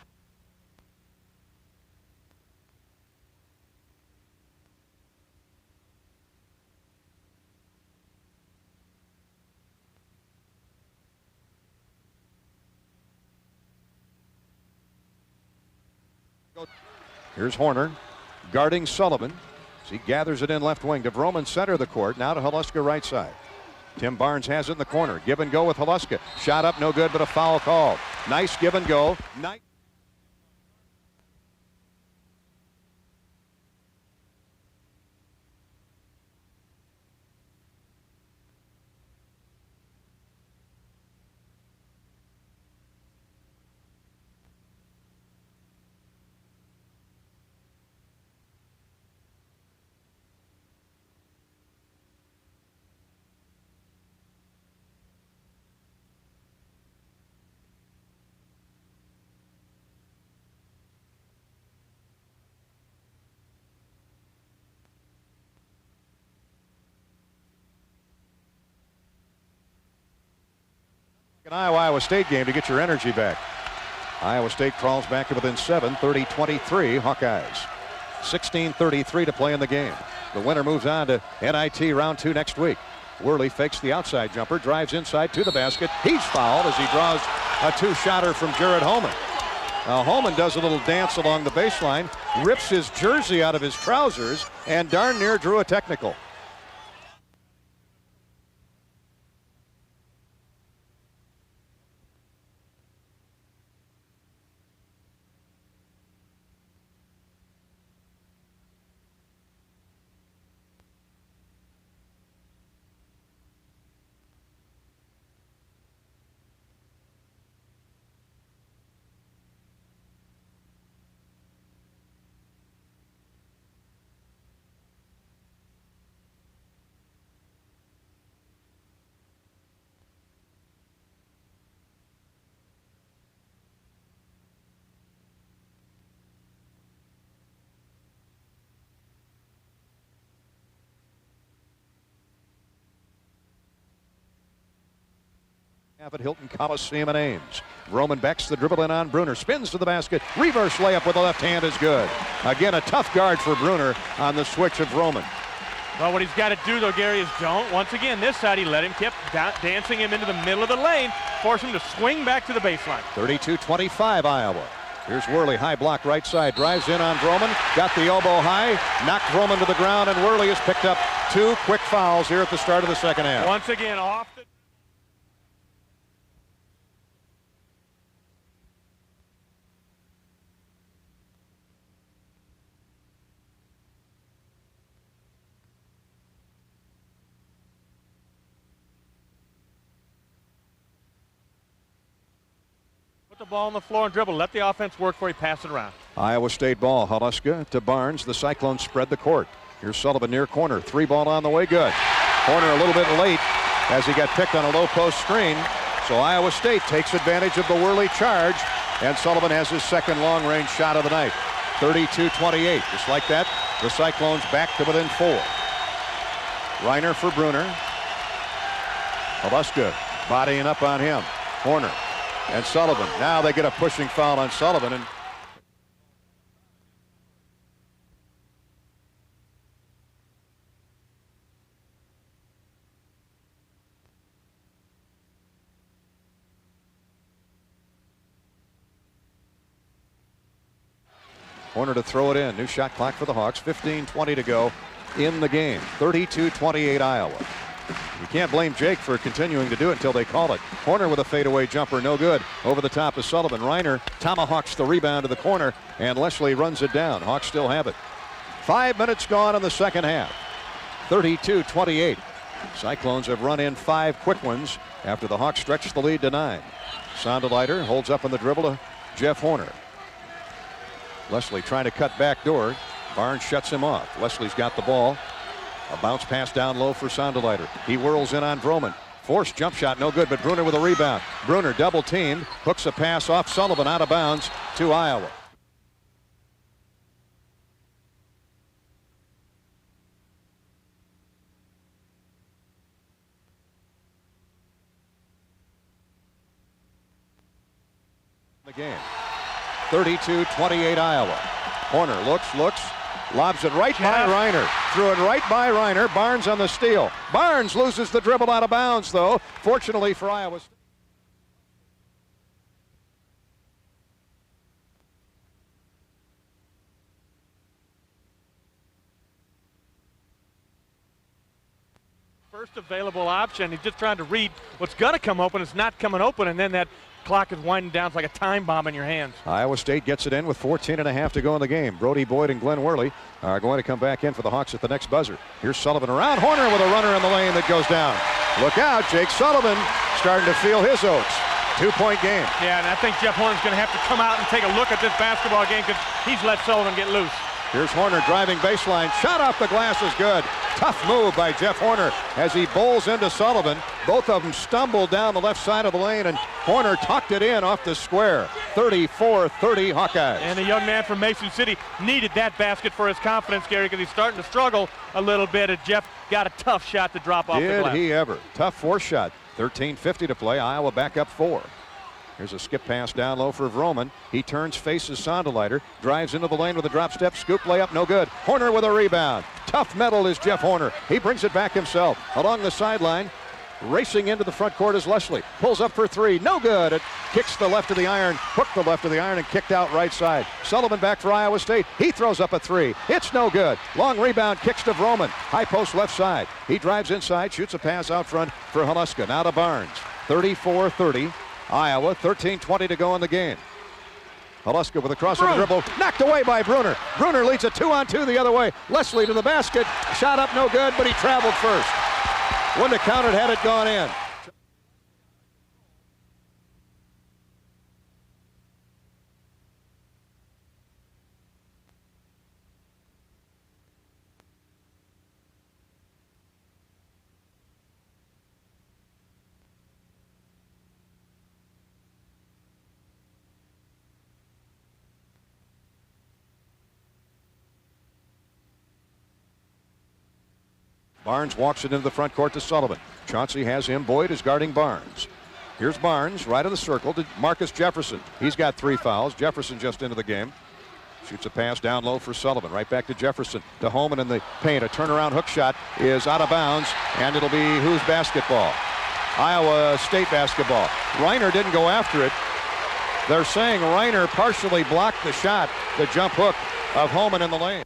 Here's Horner guarding Sullivan. He gathers it in left wing to Vroman, center of the court. Now to Haluska, right side. Tim Barnes has it in the corner. Give and go with Haluska. Shot up, no good, but a foul call. Nice give and go. Nice. An Iowa State game to get your energy back. Iowa State crawls back to within 7, 30-23 Hawkeyes. 16:33 to play in the game. The winner moves on to NIT round 2 next week. Worley fakes the outside jumper, drives inside to the basket. He's fouled as he draws a two-shotter from Jared Holman. Now Holman does a little dance along the baseline, rips his jersey out of his trousers, and darn near drew a technical. At Hilton Coliseum in Ames. Vroman backs the dribble in on Brunner. Spins to the basket. Reverse layup with the left hand is good. Again, a tough guard for Brunner on the switch of Vroman. Well, what he's got to do, though, Gary, is don't. Once again, this side, he let him, kept dancing him into the middle of the lane, force him to swing back to the baseline. 32-25 Iowa. Here's Worley, high block right side. Drives in on Vroman. Got the elbow high. Knocked Vroman to the ground, and Worley has picked up 2 quick fouls here at the start of the second half. Once again, off the... the ball on the floor and dribble. Let the offense work before he pass it around. Iowa State ball. Haluska to Barnes. The Cyclones spread the court. Here's Sullivan near corner. 3 ball on the way. Good. Corner a little bit late as he got picked on a low post screen. So Iowa State takes advantage of the Worley charge. And Sullivan has his second long range shot of the night. 32-28. Just like that, the Cyclones back to within 4. Reiner for Brunner. Haluska bodying up on him. Horner. And Sullivan. Now they get a pushing foul on Sullivan. And Horner to throw it in. New shot clock for the Hawks. 15:20 to go in the game. 32-28 Iowa. You can't blame Jake for continuing to do it until they call it. Horner with a fadeaway jumper, no good. Over the top of Sullivan. Reiner tomahawks the rebound to the corner, and Leslie runs it down. Hawks still have it. 5 minutes gone in the second half. 32-28. Cyclones have run in 5 quick ones after the Hawks stretched the lead to 9. Sonderleiter holds up on the dribble to Jeff Horner. Leslie trying to cut back door. Barnes shuts him off. Leslie's got the ball. A bounce pass down low for Sonderleiter. He whirls in on Vroman. Forced jump shot, no good, but Brunner with a rebound. Brunner double teamed, hooks a pass off Sullivan out of bounds to Iowa. The game. 32-28 Iowa. Horner looks. Lobs it right by Reiner. Threw it right by Reiner. Barnes on the steal. Barnes loses the dribble out of bounds, though. Fortunately for Iowa State. First available option. He's just trying to read what's going to come open. It's not coming open, and then that clock is winding down. It's like a time bomb in your hands. Iowa State gets it in with 14.5 to go in the game. Brody Boyd and Glen Worley are going to come back in for the Hawks at the next buzzer. Here's Sullivan around. Horner with a runner in the lane that goes down. Look out, Jake Sullivan starting to feel his oats. 2-point game. Yeah, and I think Jeff Horner's going to have to come out and take a look at this basketball game because he's let Sullivan get loose. Here's Horner driving baseline. Shot off the glass is good. Tough move by Jeff Horner as he bowls into Sullivan. Both of them stumbled down the left side of the lane, and Horner tucked it in off the square. 34-30 Hawkeyes. And the young man from Mason City needed that basket for his confidence, Gary, because he's starting to struggle a little bit, and Jeff got a tough shot to drop off the glass. Did he ever. Tough force shot. 13:50 to play. Iowa back up 4. Here's a skip pass down low for Vroman. He turns, faces Sonderleiter, drives into the lane with a drop step, scoop layup, no good. Horner with a rebound. Tough metal is Jeff Horner. He brings it back himself. Along the sideline, racing into the front court is Leslie. Pulls up for 3, no good. It kicks the left of the iron, hooked the left of the iron, and kicked out right side. Sullivan back for Iowa State. He throws up a 3. It's no good. Long rebound, kicks to Vroman. High post left side. He drives inside, shoots a pass out front for Haluska. Now to Barnes. 34-30. Iowa, 13:20 to go in the game. Haluska with a crossover dribble, knocked away by Brunner. Brunner leads a 2-on-2 the other way. Leslie to the basket, shot up no good, but he traveled first. Wouldn't have counted had it gone in. Barnes walks it into the front court to Sullivan. Chauncey has him. Boyd is guarding Barnes. Here's Barnes, right of the circle to Marcus Jefferson. He's got 3 fouls. Jefferson just into the game. Shoots a pass down low for Sullivan. Right back to Jefferson. To Holman in the paint. A turnaround hook shot is out of bounds, and it'll be whose basketball? Iowa State basketball. Reiner didn't go after it. They're saying Reiner partially blocked the shot, the jump hook of Holman in the lane.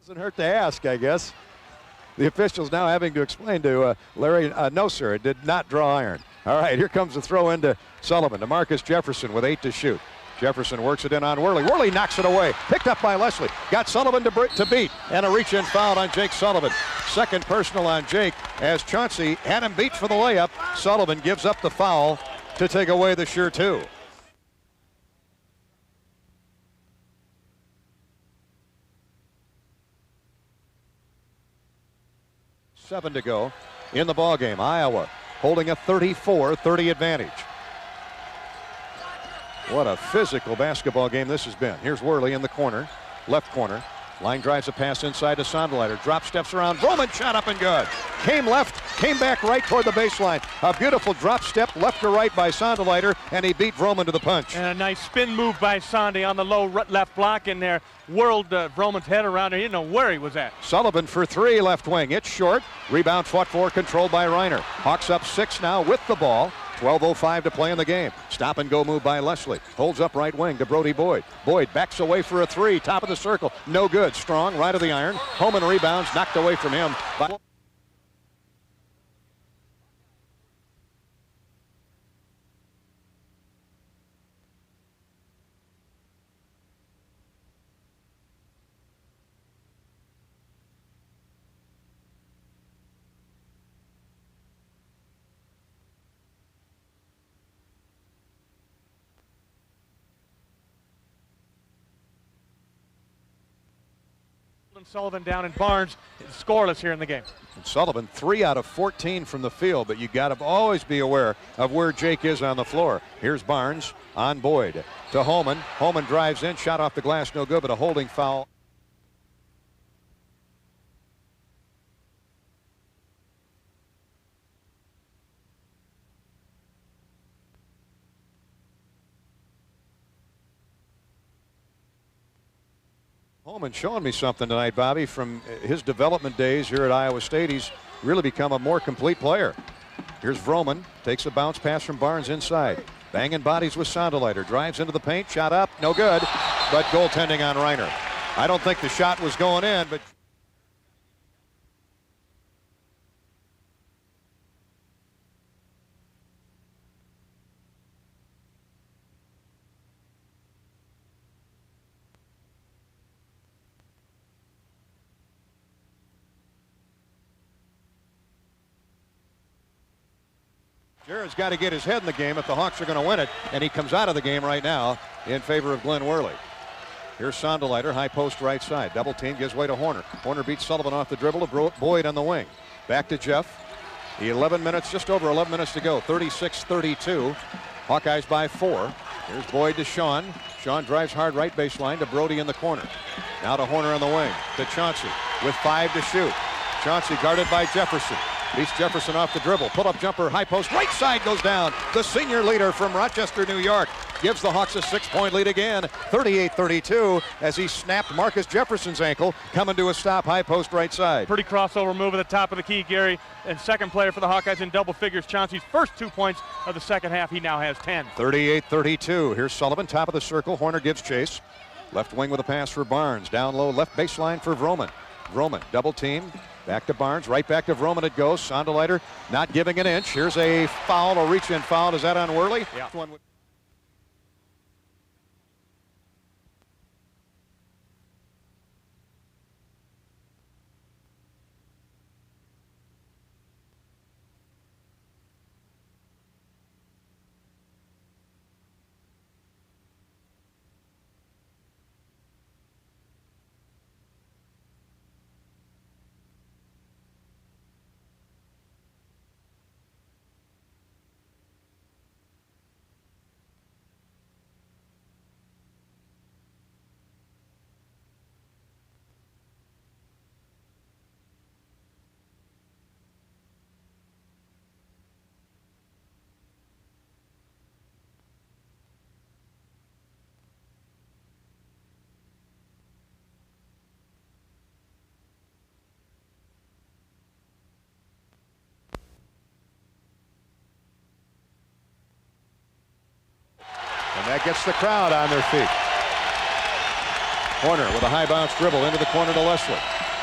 Doesn't hurt to ask, I guess. The officials now having to explain to Larry, no, sir, it did not draw iron. All right, here comes the throw into Sullivan, to Marcus Jefferson with 8 to shoot. Jefferson works it in on Worley. Worley knocks it away. Picked up by Leslie. Got Sullivan to beat. And a reach-in foul on Jake Sullivan. Second personal on Jake as Chauncey had him beat for the layup. Sullivan gives up the foul to take away the sure 2. Seven to go in the ball game. Iowa holding a 34-30 advantage. What a physical basketball game this has been. Here's Worley in the corner, left corner. Line drives a pass inside to Sonderleiter. Drop steps around. Vroman shot up and good. Came left, came back right toward the baseline. A beautiful drop step left to right by Sonderleiter, and he beat Vroman to the punch. And a nice spin move by Sondy on the low left block in there. Whirled Vroman's head around there. He didn't know where he was at. Sullivan for 3, left wing. It's short. Rebound fought for, controlled by Reiner. Hawks up 6 now with the ball. 12:05 to play in the game. Stop and go move by Leslie. Holds up right wing to Brody Boyd. Boyd backs away for a 3. Top of the circle. No good. Strong right of the iron. Holman rebounds. Knocked away from him. Sullivan down and Barnes scoreless here in the game. And Sullivan 3 out of 14 from the field, but you got to always be aware of where Jake is on the floor. Here's Barnes on Boyd to Holman. Holman drives in, shot off the glass, no good, but a holding foul. Holman showing me something tonight, Bobby, from his development days here at Iowa State. He's really become a more complete player. Here's Vroman, takes a bounce pass from Barnes inside. Banging bodies with Sonderleiter, drives into the paint, shot up, no good, but goaltending on Reiner. I don't think the shot was going in, but Jared's got to get his head in the game if the Hawks are going to win it, and he comes out of the game right now in favor of Glen Worley. Here's Sonderleiter, high post right side. Double team, gives way to Horner. Horner beats Sullivan off the dribble to Boyd on the wing. Back to Jeff. 11 minutes, just over 11 minutes to go. 36-32. Hawkeyes by 4. Here's Boyd to Sean. Sean drives hard right baseline to Brody in the corner. Now to Horner on the wing. To Chauncey with 5 to shoot. Chauncey guarded by Jefferson. Beats Jefferson off the dribble. Pull-up jumper, high post, right side goes down. The senior leader from Rochester, New York, gives the Hawks a 6-point lead again, 38-32, as he snapped Marcus Jefferson's ankle, coming to a stop, high post right side. Pretty crossover move at the top of the key, Gary. And second player for the Hawkeyes in double figures. Chauncey's first 2 points of the second half. He now has 10. 38-32. Here's Sullivan, top of the circle. Horner gives chase. Left wing with a pass for Barnes. Down low, left baseline for Vroman. Vroman, double team. Back to Barnes, right back to Vroman it goes. Sonderleiter not giving an inch. Here's a foul, a reach-in foul. Is that on Worley? Yeah. And that gets the crowd on their feet. Horner with a high bounce dribble into the corner to Leslie.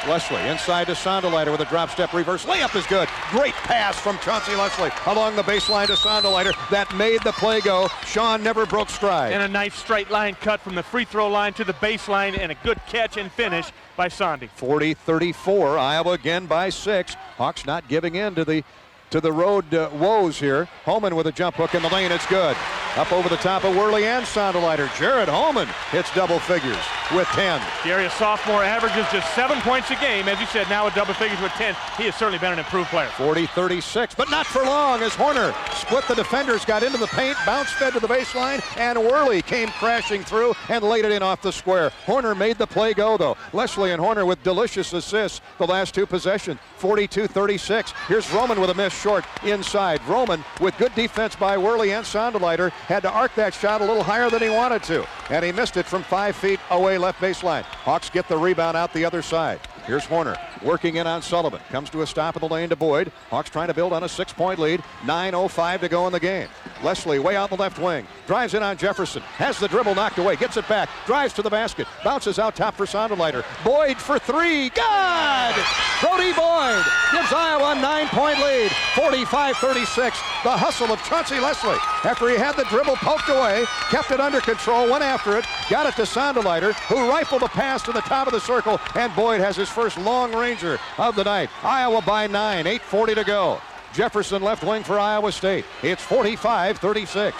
Leslie inside to Sonderleiter with a drop step reverse. Layup is good. Great pass from Chauncey Leslie along the baseline to Sonderleiter. That made the play go. Sean never broke stride. And a nice straight line cut from the free throw line to the baseline, and a good catch and finish by Sondy. 40-34. Iowa again by 6. Hawks not giving in to the road woes here. Holman with a jump hook in the lane. It's good. Up over the top of Worley and Sonderleiter. Jared Holman hits double figures with 10. Gary, a sophomore, averages just 7 points a game. As you said, now with double figures with 10. He has certainly been an improved player. 40-36, but not for long as Horner split the defenders, got into the paint, bounced fed to the baseline, and Worley came crashing through and laid it in off the square. Horner made the play go, though. Leslie and Horner with delicious assists the last 2 possessions. 42-36. Here's Vroman with a miss short inside. Vroman with good defense by Worley and Sonderleiter had to arc that shot a little higher than he wanted to, and he missed it from 5 feet away left baseline. Hawks get the rebound out the other side. Here's Horner working in on Sullivan. Comes to a stop in the lane to Boyd. Hawks trying to build on a 6-point lead. 9:05 to go in the game. Leslie way out the left wing. Drives in on Jefferson. Has the dribble knocked away. Gets it back. Drives to the basket. Bounces out top for Sonderleiter. Boyd for 3. Good! Brody Boyd gives Iowa a 9-point lead. 45-36. The hustle of Chauncey Leslie. After he had the dribble poked away, kept it under control, went after it, got it to Sonderleiter, who rifled a pass to the top of the circle, and Boyd has his first long ranger of the night. Iowa by 9, 8:40 to go. Jefferson left wing for Iowa State. It's 45-36.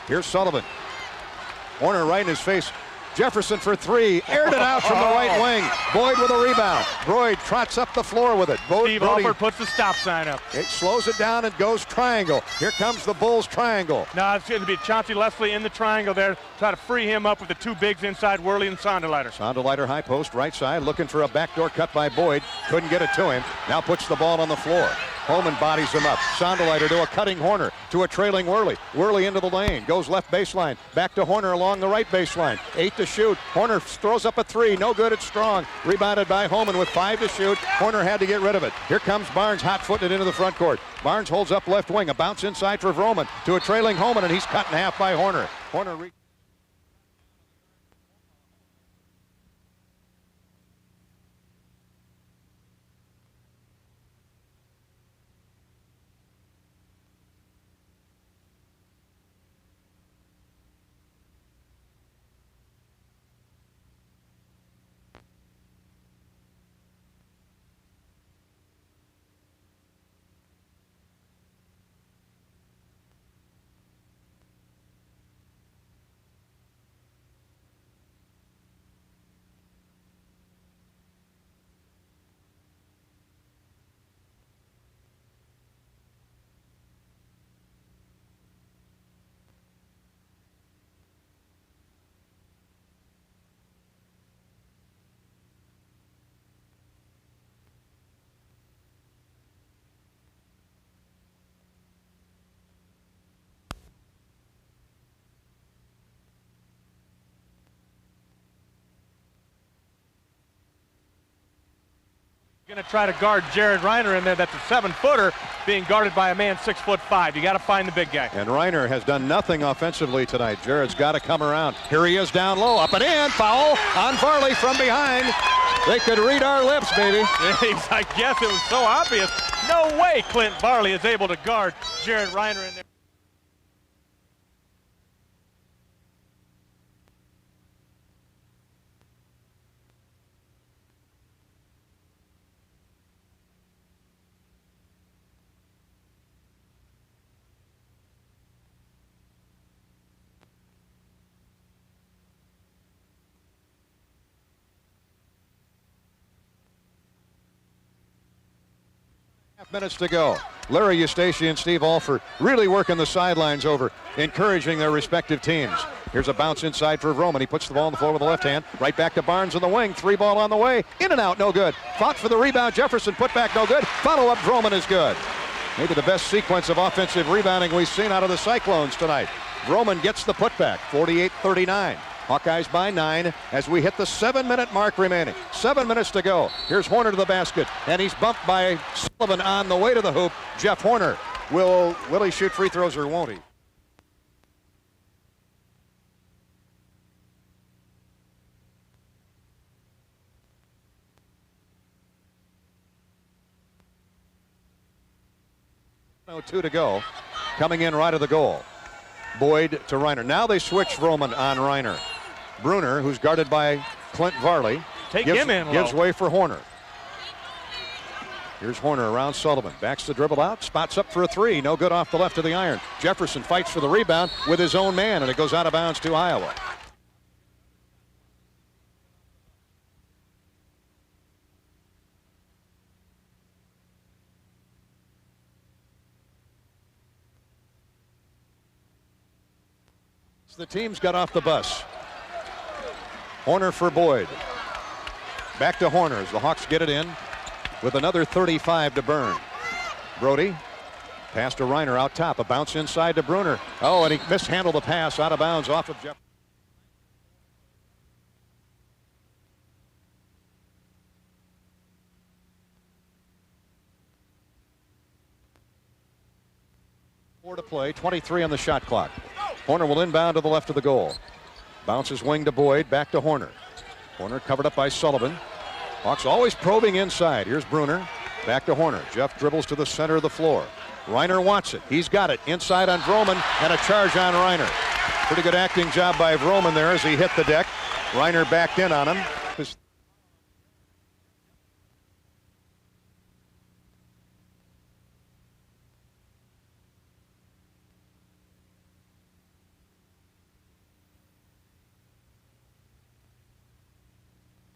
Here's Sullivan. Horner right in his face. Jefferson for 3, aired it out from the right wing. Boyd with a rebound. Boyd trots up the floor with it. Steve Alford puts the stop sign up. It slows it down and goes triangle. Here comes the Bulls triangle. Now it's going to be Chauncey Leslie in the triangle there. Try to free him up with the 2 bigs inside, Worley and Sonderleiter. Sonderleiter high post right side, looking for a backdoor cut by Boyd. Couldn't get it to him. Now puts the ball on the floor. Holman bodies him up. Sonderleiter to a cutting Horner, to a trailing Worley. Worley into the lane, goes left baseline, back to Horner along the right baseline. 8 to shoot. Horner throws up a 3, no good, it's strong. Rebounded by Holman with 5 to shoot. Horner had to get rid of it. Here comes Barnes, hot-footed into the front court. Barnes holds up left wing, a bounce inside for Vroman, to a trailing Holman, and he's cut in half by Horner. Horner Going to try to guard Jared Reiner in there. That's a 7-footer being guarded by a man 6'5". You got to find the big guy. And Reiner has done nothing offensively tonight. Jared's got to come around. Here he is down low, up and in. Foul on Varley from behind. They could read our lips, baby. I guess it was so obvious. No way Clint Varley is able to guard Jared Reiner in there. Minutes to go. Larry Eustace and Steve Alford really working the sidelines over, encouraging their respective teams. Here's a bounce inside for Vroman. He puts the ball on the floor with the left hand. Right back to Barnes in the wing. 3-ball on the way. In and out, no good. Fought for the rebound. Jefferson put back, no good. Follow up, Vroman is good. Maybe the best sequence of offensive rebounding we've seen out of the Cyclones tonight. Vroman gets the putback, 48-39. Hawkeyes by 9 as we hit the 7-minute mark remaining. 7 minutes to go. Here's Horner to the basket, and he's bumped by Sullivan on the way to the hoop. Jeff Horner. Will he shoot free throws or won't he? No, 2 to go. Coming in right of the goal. Boyd to Reiner. Now they switch Vroman on Reiner. Brunner, who's guarded by Clint Varley, gives way for Horner. Here's Horner around Sullivan. Backs the dribble out. Spots up for a 3. No good off the left of the iron. Jefferson fights for the rebound with his own man, and it goes out of bounds to Iowa. The team's got off the bus. Horner for Boyd. Back to Horner as the Hawks get it in with another 35 to burn. Brody, pass to Reiner out top. A bounce inside to Brunner. Oh, and he mishandled the pass out of bounds off of Jeff. Four to play, 23 on the shot clock. Horner will inbound to the left of the goal. Bounces wing to Boyd, back to Horner. Horner covered up by Sullivan. Hawks always probing inside. Here's Brunner, back to Horner. Jeff dribbles to the center of the floor. Reiner wants it. He's got it. Inside on Vroman, and a charge on Reiner. Pretty good acting job by Vroman there as he hit the deck. Reiner backed in on him.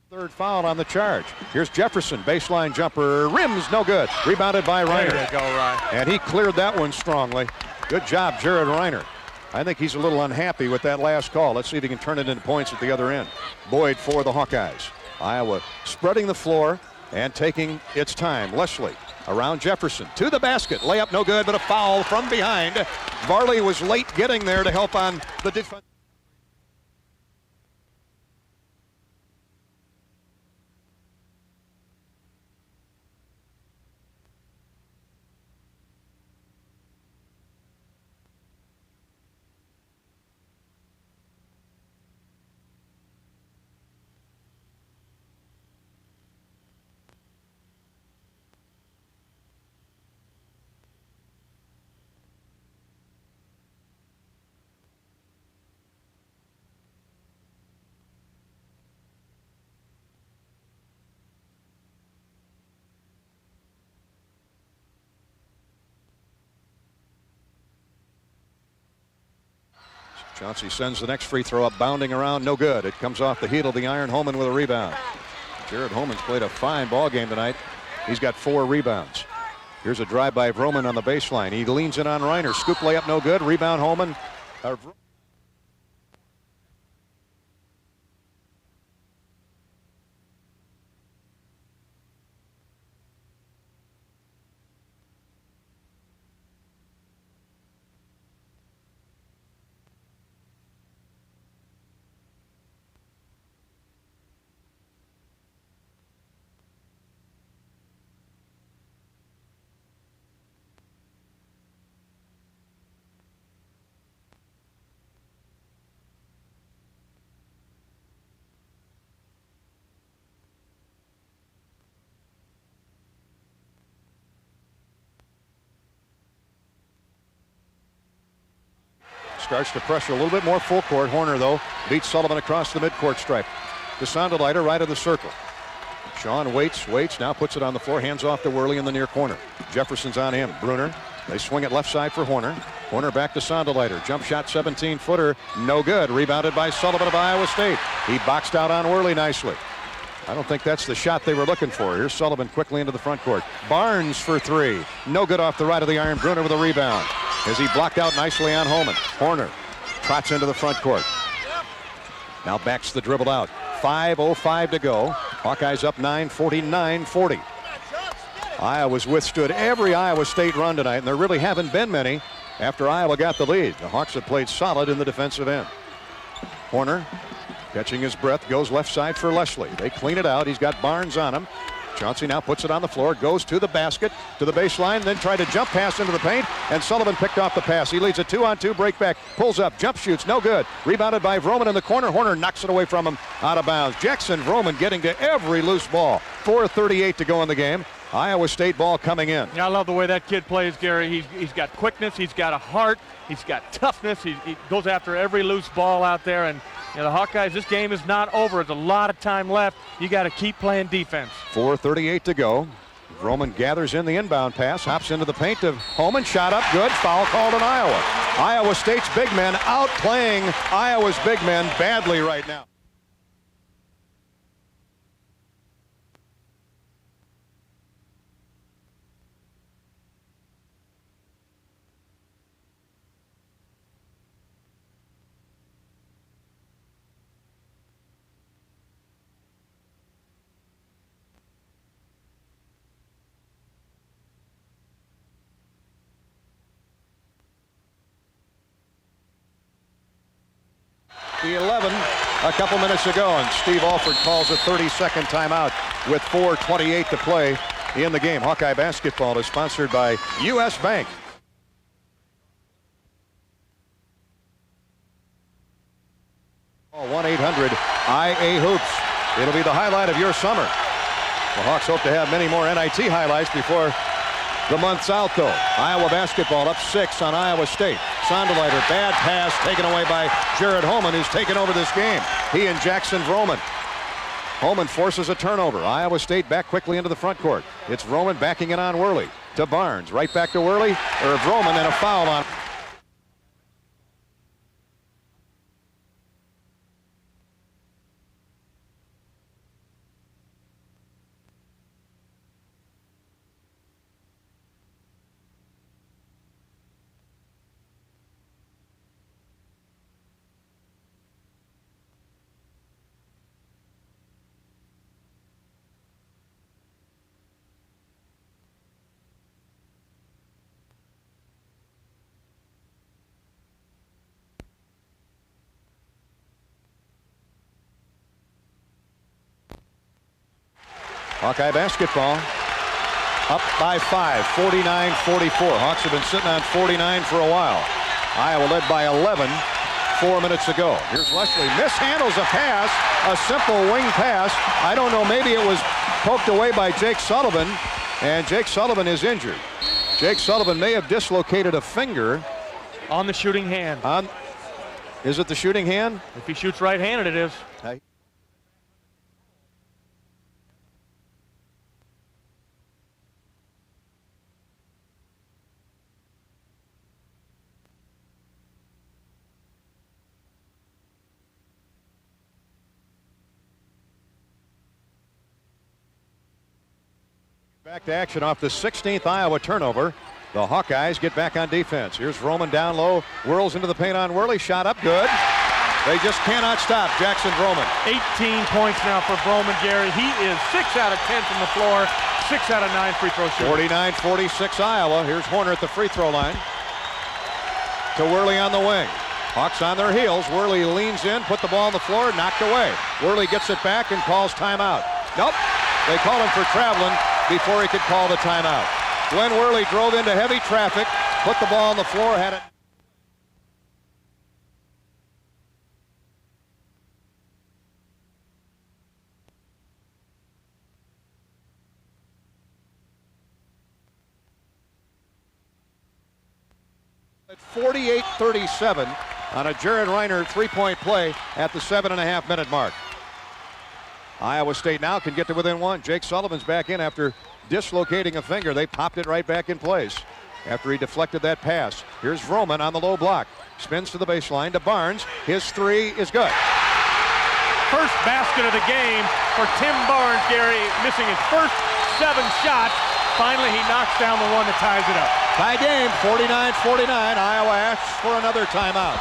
Third foul on the charge. Here's Jefferson, baseline jumper, rims, no good. Rebounded by Reiner. There you go, Ryan. And he cleared that one strongly. Good job, Jared Reiner. I think he's a little unhappy with that last call. Let's see if he can turn it into points at the other end. Boyd for the Hawkeyes. Iowa spreading the floor and taking its time. Leslie around Jefferson to the basket. Layup no good, but a foul from behind. Varley was late getting there to help on the defense. Chauncey sends the next free throw up, bounding around, no good. It comes off the heel of the iron. Holman with a rebound. Jared Holman's played a fine ball game tonight. He's got 4 rebounds. Here's a drive by Vroman on the baseline. He leans in on Reiner. Scoop layup, no good. Rebound Holman. Starts to pressure a little bit more full court. Horner, though, beats Sullivan across the midcourt stripe. DeSonderleiter right of the circle. Sean waits, now puts it on the floor, hands off to Worley in the near corner. Jefferson's on him. Brunner, they swing it left side for Horner. Horner back to Sonderleiter. Jump shot 17-footer, no good. Rebounded by Sullivan of Iowa State. He boxed out on Worley nicely. I don't think that's the shot they were looking for. Here's Sullivan quickly into the front court. Barnes for three. No good off the right of the iron. Brunner with a rebound as he blocked out nicely on Holman. Horner trots into the front court. Now backs the dribble out. 5:05 to go. Hawkeyes up 9, 49-40. Iowa's withstood every Iowa State run tonight, and there really haven't been many after Iowa got the lead. The Hawks have played solid in the defensive end. Horner, catching his breath, goes left side for Leslie. They clean it out. He's got Barnes on him. Chauncey now puts it on the floor, goes to the basket, to the baseline, then tried to jump pass into the paint, and Sullivan picked off the pass. He leads a 2-on-2 break back, pulls up, jump shoots, no good. Rebounded by Vroman in the corner. Horner knocks it away from him out of bounds. Jackson Vroman getting to every loose ball. 4:38 to go in the game. Iowa State ball coming in. Yeah, I love the way that kid plays, Gary. He's got quickness, he's got a heart, he's got toughness. He goes after every loose ball out there, and you know, the Hawkeyes, this game is not over. There's a lot of time left. You got to keep playing defense. 4:38 to go. Vroman gathers in the inbound pass, hops into the paint of Holman, shot up, good, foul called on Iowa. Iowa State's big men outplaying Iowa's big men badly right now. The 11 a couple minutes ago, and Steve Alford calls a 30-second timeout with 4:28 to play in the game. Hawkeye basketball is sponsored by U.S. Bank. Oh, 1-800-IA-HOOPS. It'll be the highlight of your summer. The Hawks hope to have many more NIT highlights before the month's out, though. Iowa basketball up 6 on Iowa State. Sonderleiter, bad pass taken away by Jared Holman, who's taken over this game. He and Jackson Vroman. Holman forces a turnover. Iowa State back quickly into the front court. It's Vroman backing it on Worley. To Barnes, right back to Worley, or Vroman, and a foul on. Hawkeye basketball up by 5, 49-44. Hawks have been sitting on 49 for a while. Iowa led by 11 4 minutes ago. Here's Leslie, mishandles a pass, a simple wing pass. I don't know, maybe it was poked away by Jake Sullivan, and Jake Sullivan is injured. Jake Sullivan may have dislocated a finger. On the shooting hand. Is it the shooting hand? If he shoots right-handed, it is. Hey. Back to action off the 16th Iowa turnover. The Hawkeyes get back on defense. Here's Vroman down low, whirls into the paint on Worley, shot up, good. They just cannot stop Jackson Vroman. 18 points now for Vroman, Gary. He is 6 out of 10 from the floor, 6 out of 9 free throw shooting. 49-46 Iowa. Here's Horner at the free throw line. To Worley on the wing. Hawks on their heels. Worley leans in, put the ball on the floor, knocked away. Worley gets it back and calls timeout. Nope, they called him for traveling before he could call the timeout. Glen Worley drove into heavy traffic, put the ball on the floor, had it. At 48-37, on a Jared Reiner 3-point play at the 7.5-minute mark. Iowa State now can get to within one. Jake Sullivan's back in after dislocating a finger. They popped it right back in place after he deflected that pass. Here's Vroman on the low block. Spins to the baseline to Barnes. His three is good. First basket of the game for Tim Barnes, Gary, missing his first 7 shots. Finally, he knocks down the one that ties it up. Tie game, 49-49. Iowa asks for another timeout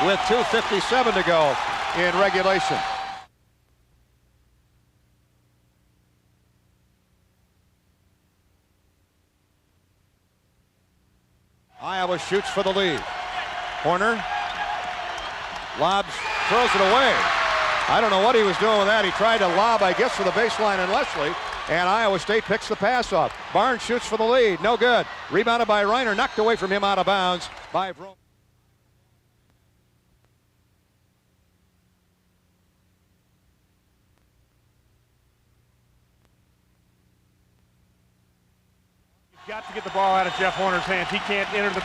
with 2:57 to go in regulation. Iowa shoots for the lead. Horner lobs, throws it away. I don't know what he was doing with that. He tried to lob, I guess, for the baseline and Leslie, and Iowa State picks the pass off. Barnes shoots for the lead. No good. Rebounded by Reiner, knocked away from him out of bounds by Vroman. Got to get the ball out of Jeff Horner's hands. He can't enter the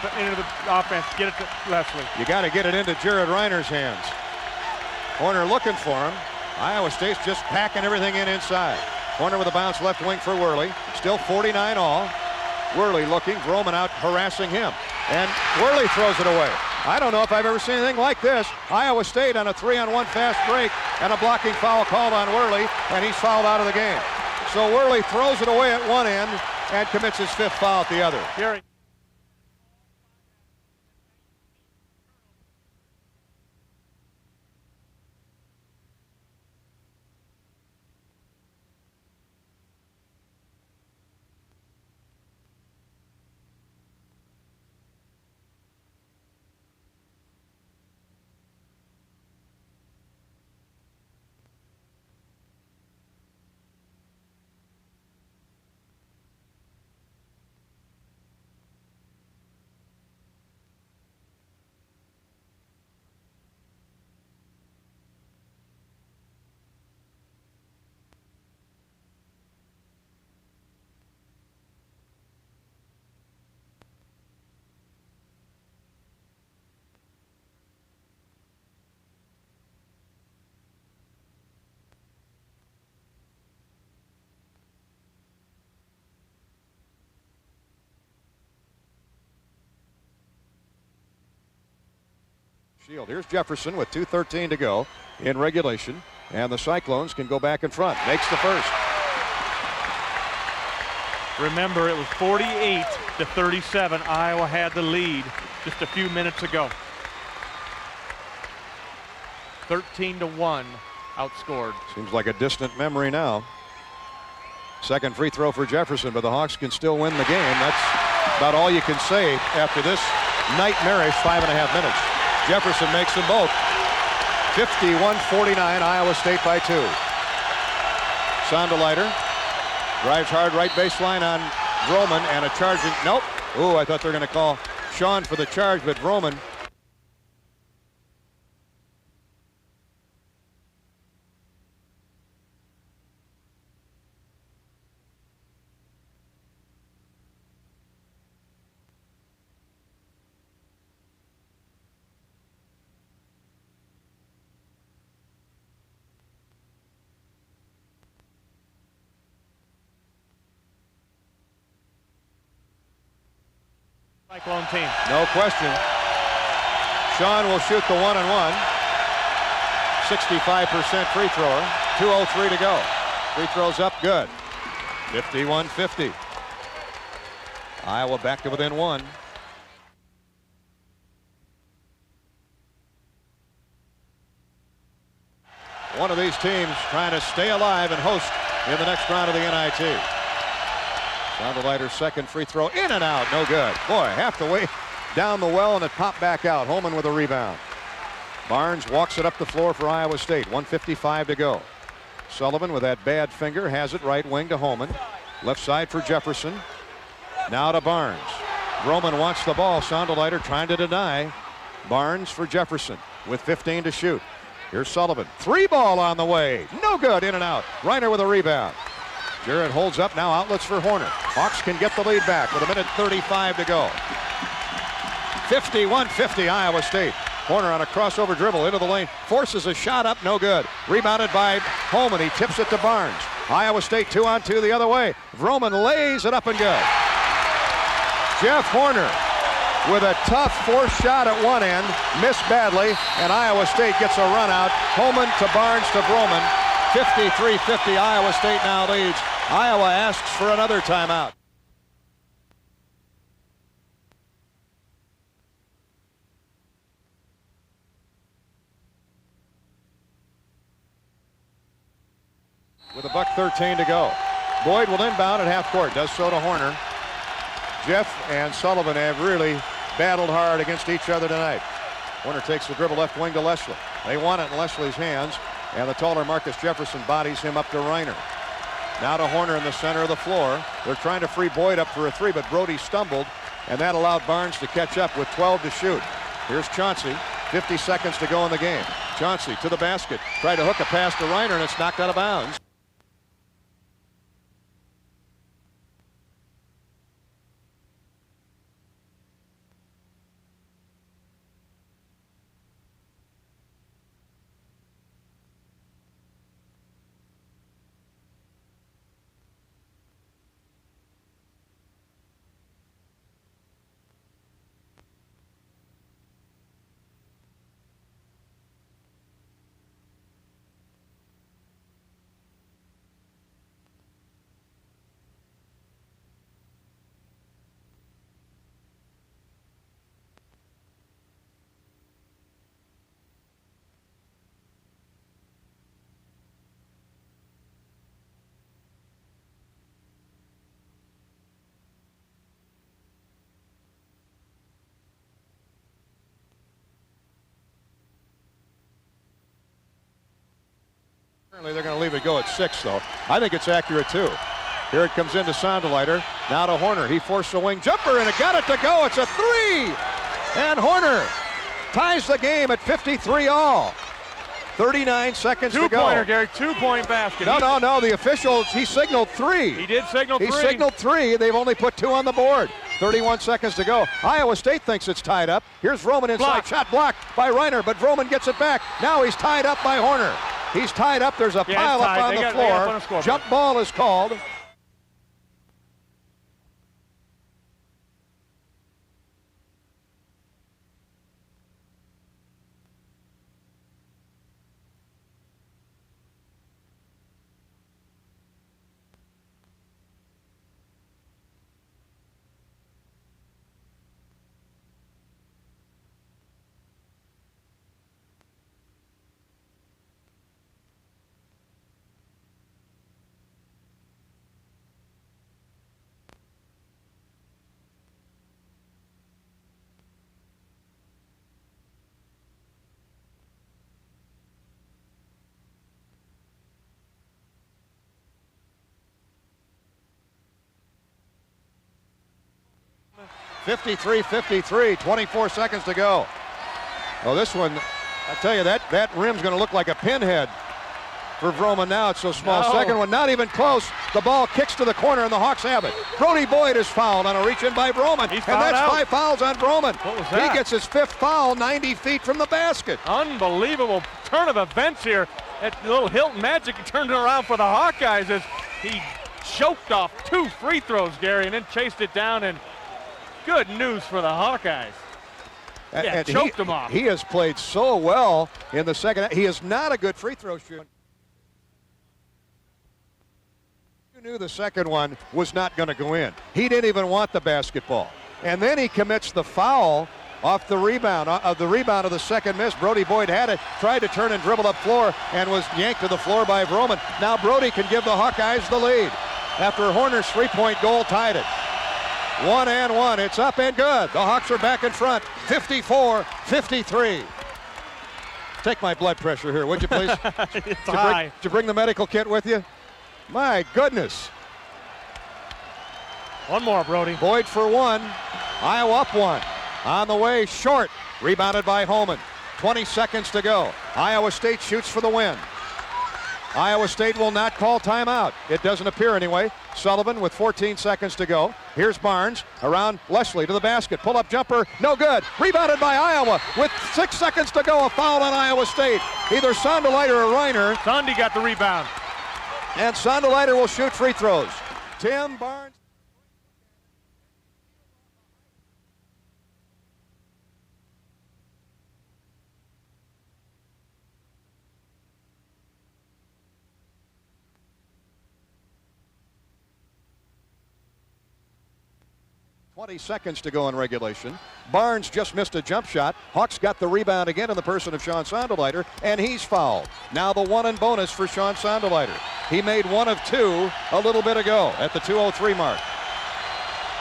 offense. Get it to Leslie. You got to get it into Jared Reiner's hands. Horner looking for him. Iowa State's just packing everything in inside. Horner with a bounce left wing for Worley. Still 49 all. Worley looking. Vroman out harassing him. And Worley throws it away. I don't know if I've ever seen anything like this. Iowa State on a 3-on-1 fast break and a blocking foul called on Worley, and he's fouled out of the game. So Worley throws it away at one end and commits his 5th foul at the other. Gary. Here's Jefferson with 2:13 to go in regulation, and the Cyclones can go back in front. Makes the first. Remember, it was 48-37. Iowa had the lead just a few minutes ago. 13-1 outscored. Seems like a distant memory now. Second free throw for Jefferson, but the Hawks can still win the game. That's about all you can say after this nightmarish 5.5 minutes. Jefferson makes them both. 51-49, Iowa State by 2. Sonderleiter drives hard right baseline on Vroman, and a charging. Nope. Ooh, I thought they were going to call Sean for the charge, but Vroman. Cyclone team. No question. Sean will shoot the 1-and-1. 65% free thrower. 2:03 to go. Free throws up, good. 51-50. Iowa back to within 1. One of these teams trying to stay alive and host in the next round of the NIT. Sonderleiter's second free throw, in and out, no good. Boy, half the way down the well, and it popped back out. Holman with a rebound. Barnes walks it up the floor for Iowa State. 1:55 to go. Sullivan with that bad finger has it right wing to Holman. Left side for Jefferson. Now to Barnes. Vroman wants the ball. Sonderleiter trying to deny. Barnes for Jefferson with 15 to shoot. Here's Sullivan. 3 ball on the way. No good, in and out. Reiner with a rebound. Jared holds up, now outlets for Horner. Hawks can get the lead back with 1:35 to go. 51-50 Iowa State. Horner on a crossover dribble into the lane. Forces a shot up, no good. Rebounded by Holman. He tips it to Barnes. Iowa State 2-on-2 the other way. Vroman lays it up and good. Jeff Horner with a tough forced shot at one end. Missed badly, and Iowa State gets a run out. Holman to Barnes to Vroman. 53-50, Iowa State now leads. Iowa asks for another timeout. With $1:13 to go. Boyd will inbound at half court. Does so to Horner. Jeff and Sullivan have really battled hard against each other tonight. Horner takes the dribble left wing to Leslie. They want it in Leslie's hands, and the taller Marcus Jefferson bodies him up to Reiner. Now to Horner in the center of the floor. They're trying to free Boyd up for a three, but Brody stumbled, and that allowed Barnes to catch up with 12 to shoot. Here's Chauncey. 50 seconds to go in the game. Chauncey to the basket. Tried to hook a pass to Reiner, and it's knocked out of bounds. Apparently they're going to leave it go at 6, though. I think it's accurate, too. Here it comes into Sonderleiter. Now to Horner. He forced a wing jumper, and it got it to go. It's a 3! And Horner ties the game at 53 all. 39 seconds to go. Two-pointer, Gary. Two-point basket. No. The officials, he signaled 3. He did signal 3. He signaled 3. They've only put 2 on the board. 31 seconds to go. Iowa State thinks it's tied up. Here's Vroman inside. Block. Shot blocked by Reiner, but Vroman gets it back. Now he's tied up by Horner. He's tied up. There's a pile up on the floor. Jump ball is called. (53-53), 24 seconds to go. Oh, this one, I tell you, that rim's going to look like a pinhead for Vroman now. It's so small. No. Second one, not even close. The ball kicks to the corner, and the Hawks have it. Brody Boyd is fouled on a reach-in by Vroman, and that's out. 5 fouls on Vroman. What was that? He gets his 5th foul 90 feet from the basket. Unbelievable turn of events here. That little Hilton Magic turned it around for the Hawkeyes as he choked off 2 free throws, Gary, and then chased it down, and good news for the Hawkeyes. And choked him off. He has played so well in the second. He is not a good free throw shooter. You knew the second one was not going to go in. He didn't even want the basketball. And then he commits the foul off the rebound of the second miss. Brody Boyd had it, tried to turn and dribble up floor, and was yanked to the floor by Vroman. Now Brody can give the Hawkeyes the lead after Horner's three-point goal tied it. 1 and 1. It's up and good. The Hawks are back in front. 54-53. Take my blood pressure here, would you please? It's high. Did you bring the medical kit with you? My goodness. One more, Brody. Boyd for 1. Iowa up 1. On the way, short. Rebounded by Holman. 20 seconds to go. Iowa State shoots for the win. Iowa State will not call timeout. It doesn't appear anyway. Sullivan with 14 seconds to go. Here's Barnes around Leslie to the basket. Pull-up jumper, no good. Rebounded by Iowa with 6 seconds to go. A foul on Iowa State. Either Sonderleiter or Reiner. Sondy got the rebound. And Sonderleiter will shoot free throws. Tim Barnes. .20 seconds to go in regulation. Barnes just missed a jump shot. Hawks got the rebound again in the person of Sean Sonderleiter, and he's fouled. Now the 1 and bonus for Sean Sonderleiter. He made 1 of 2 a little bit ago at the 2:03 mark.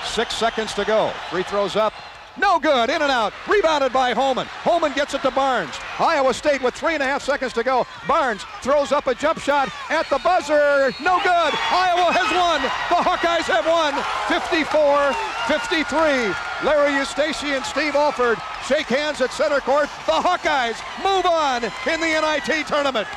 6 seconds to go. Free throws up. No good. In and out. Rebounded by Holman. Holman gets it to Barnes. Iowa State with 3.5 seconds to go. Barnes throws up a jump shot at the buzzer. No good. Iowa has won. The Hawkeyes have won. 54-53. Larry Eustace and Steve Alford shake hands at center court. The Hawkeyes move on in the NIT tournament.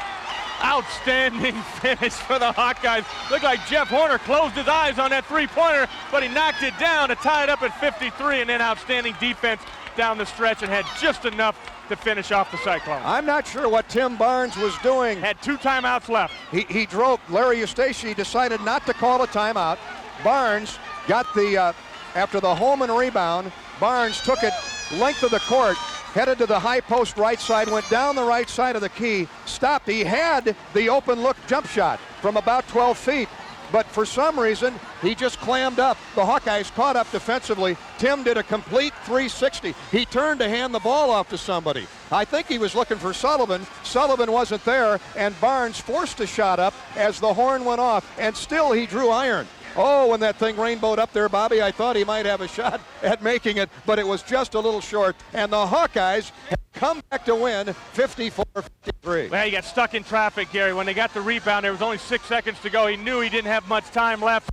Outstanding finish for the Hawkeyes. Looked like Jeff Horner closed his eyes on that three-pointer, but he knocked it down to tie it up at 53, and then outstanding defense down the stretch and had just enough to finish off the Cyclones. I'm not sure what Tim Barnes was doing. Had 2 timeouts left. He drove. Larry Eustace decided not to call a timeout. Barnes got the, after the Holman rebound, Barnes took it length of the court, headed to the high post right side, went down the right side of the key, stopped. He had the open look jump shot from about 12 feet, but for some reason, he just clammed up. The Hawkeyes caught up defensively. Tim did a complete 360. He turned to hand the ball off to somebody. I think he was looking for Sullivan. Sullivan wasn't there, and Barnes forced a shot up as the horn went off, and still he drew iron. Oh, when that thing rainbowed up there, Bobby, I thought he might have a shot at making it, but it was just a little short. And the Hawkeyes have come back to win 54-53. Well, he got stuck in traffic, Gary. When they got the rebound, there was only 6 seconds to go. He knew he didn't have much time left.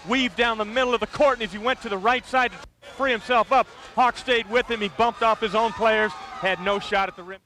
Weaved down the middle of the court, and as he went to the right side to free himself up, Hawk stayed with him. He bumped off his own players, had no shot at the rim.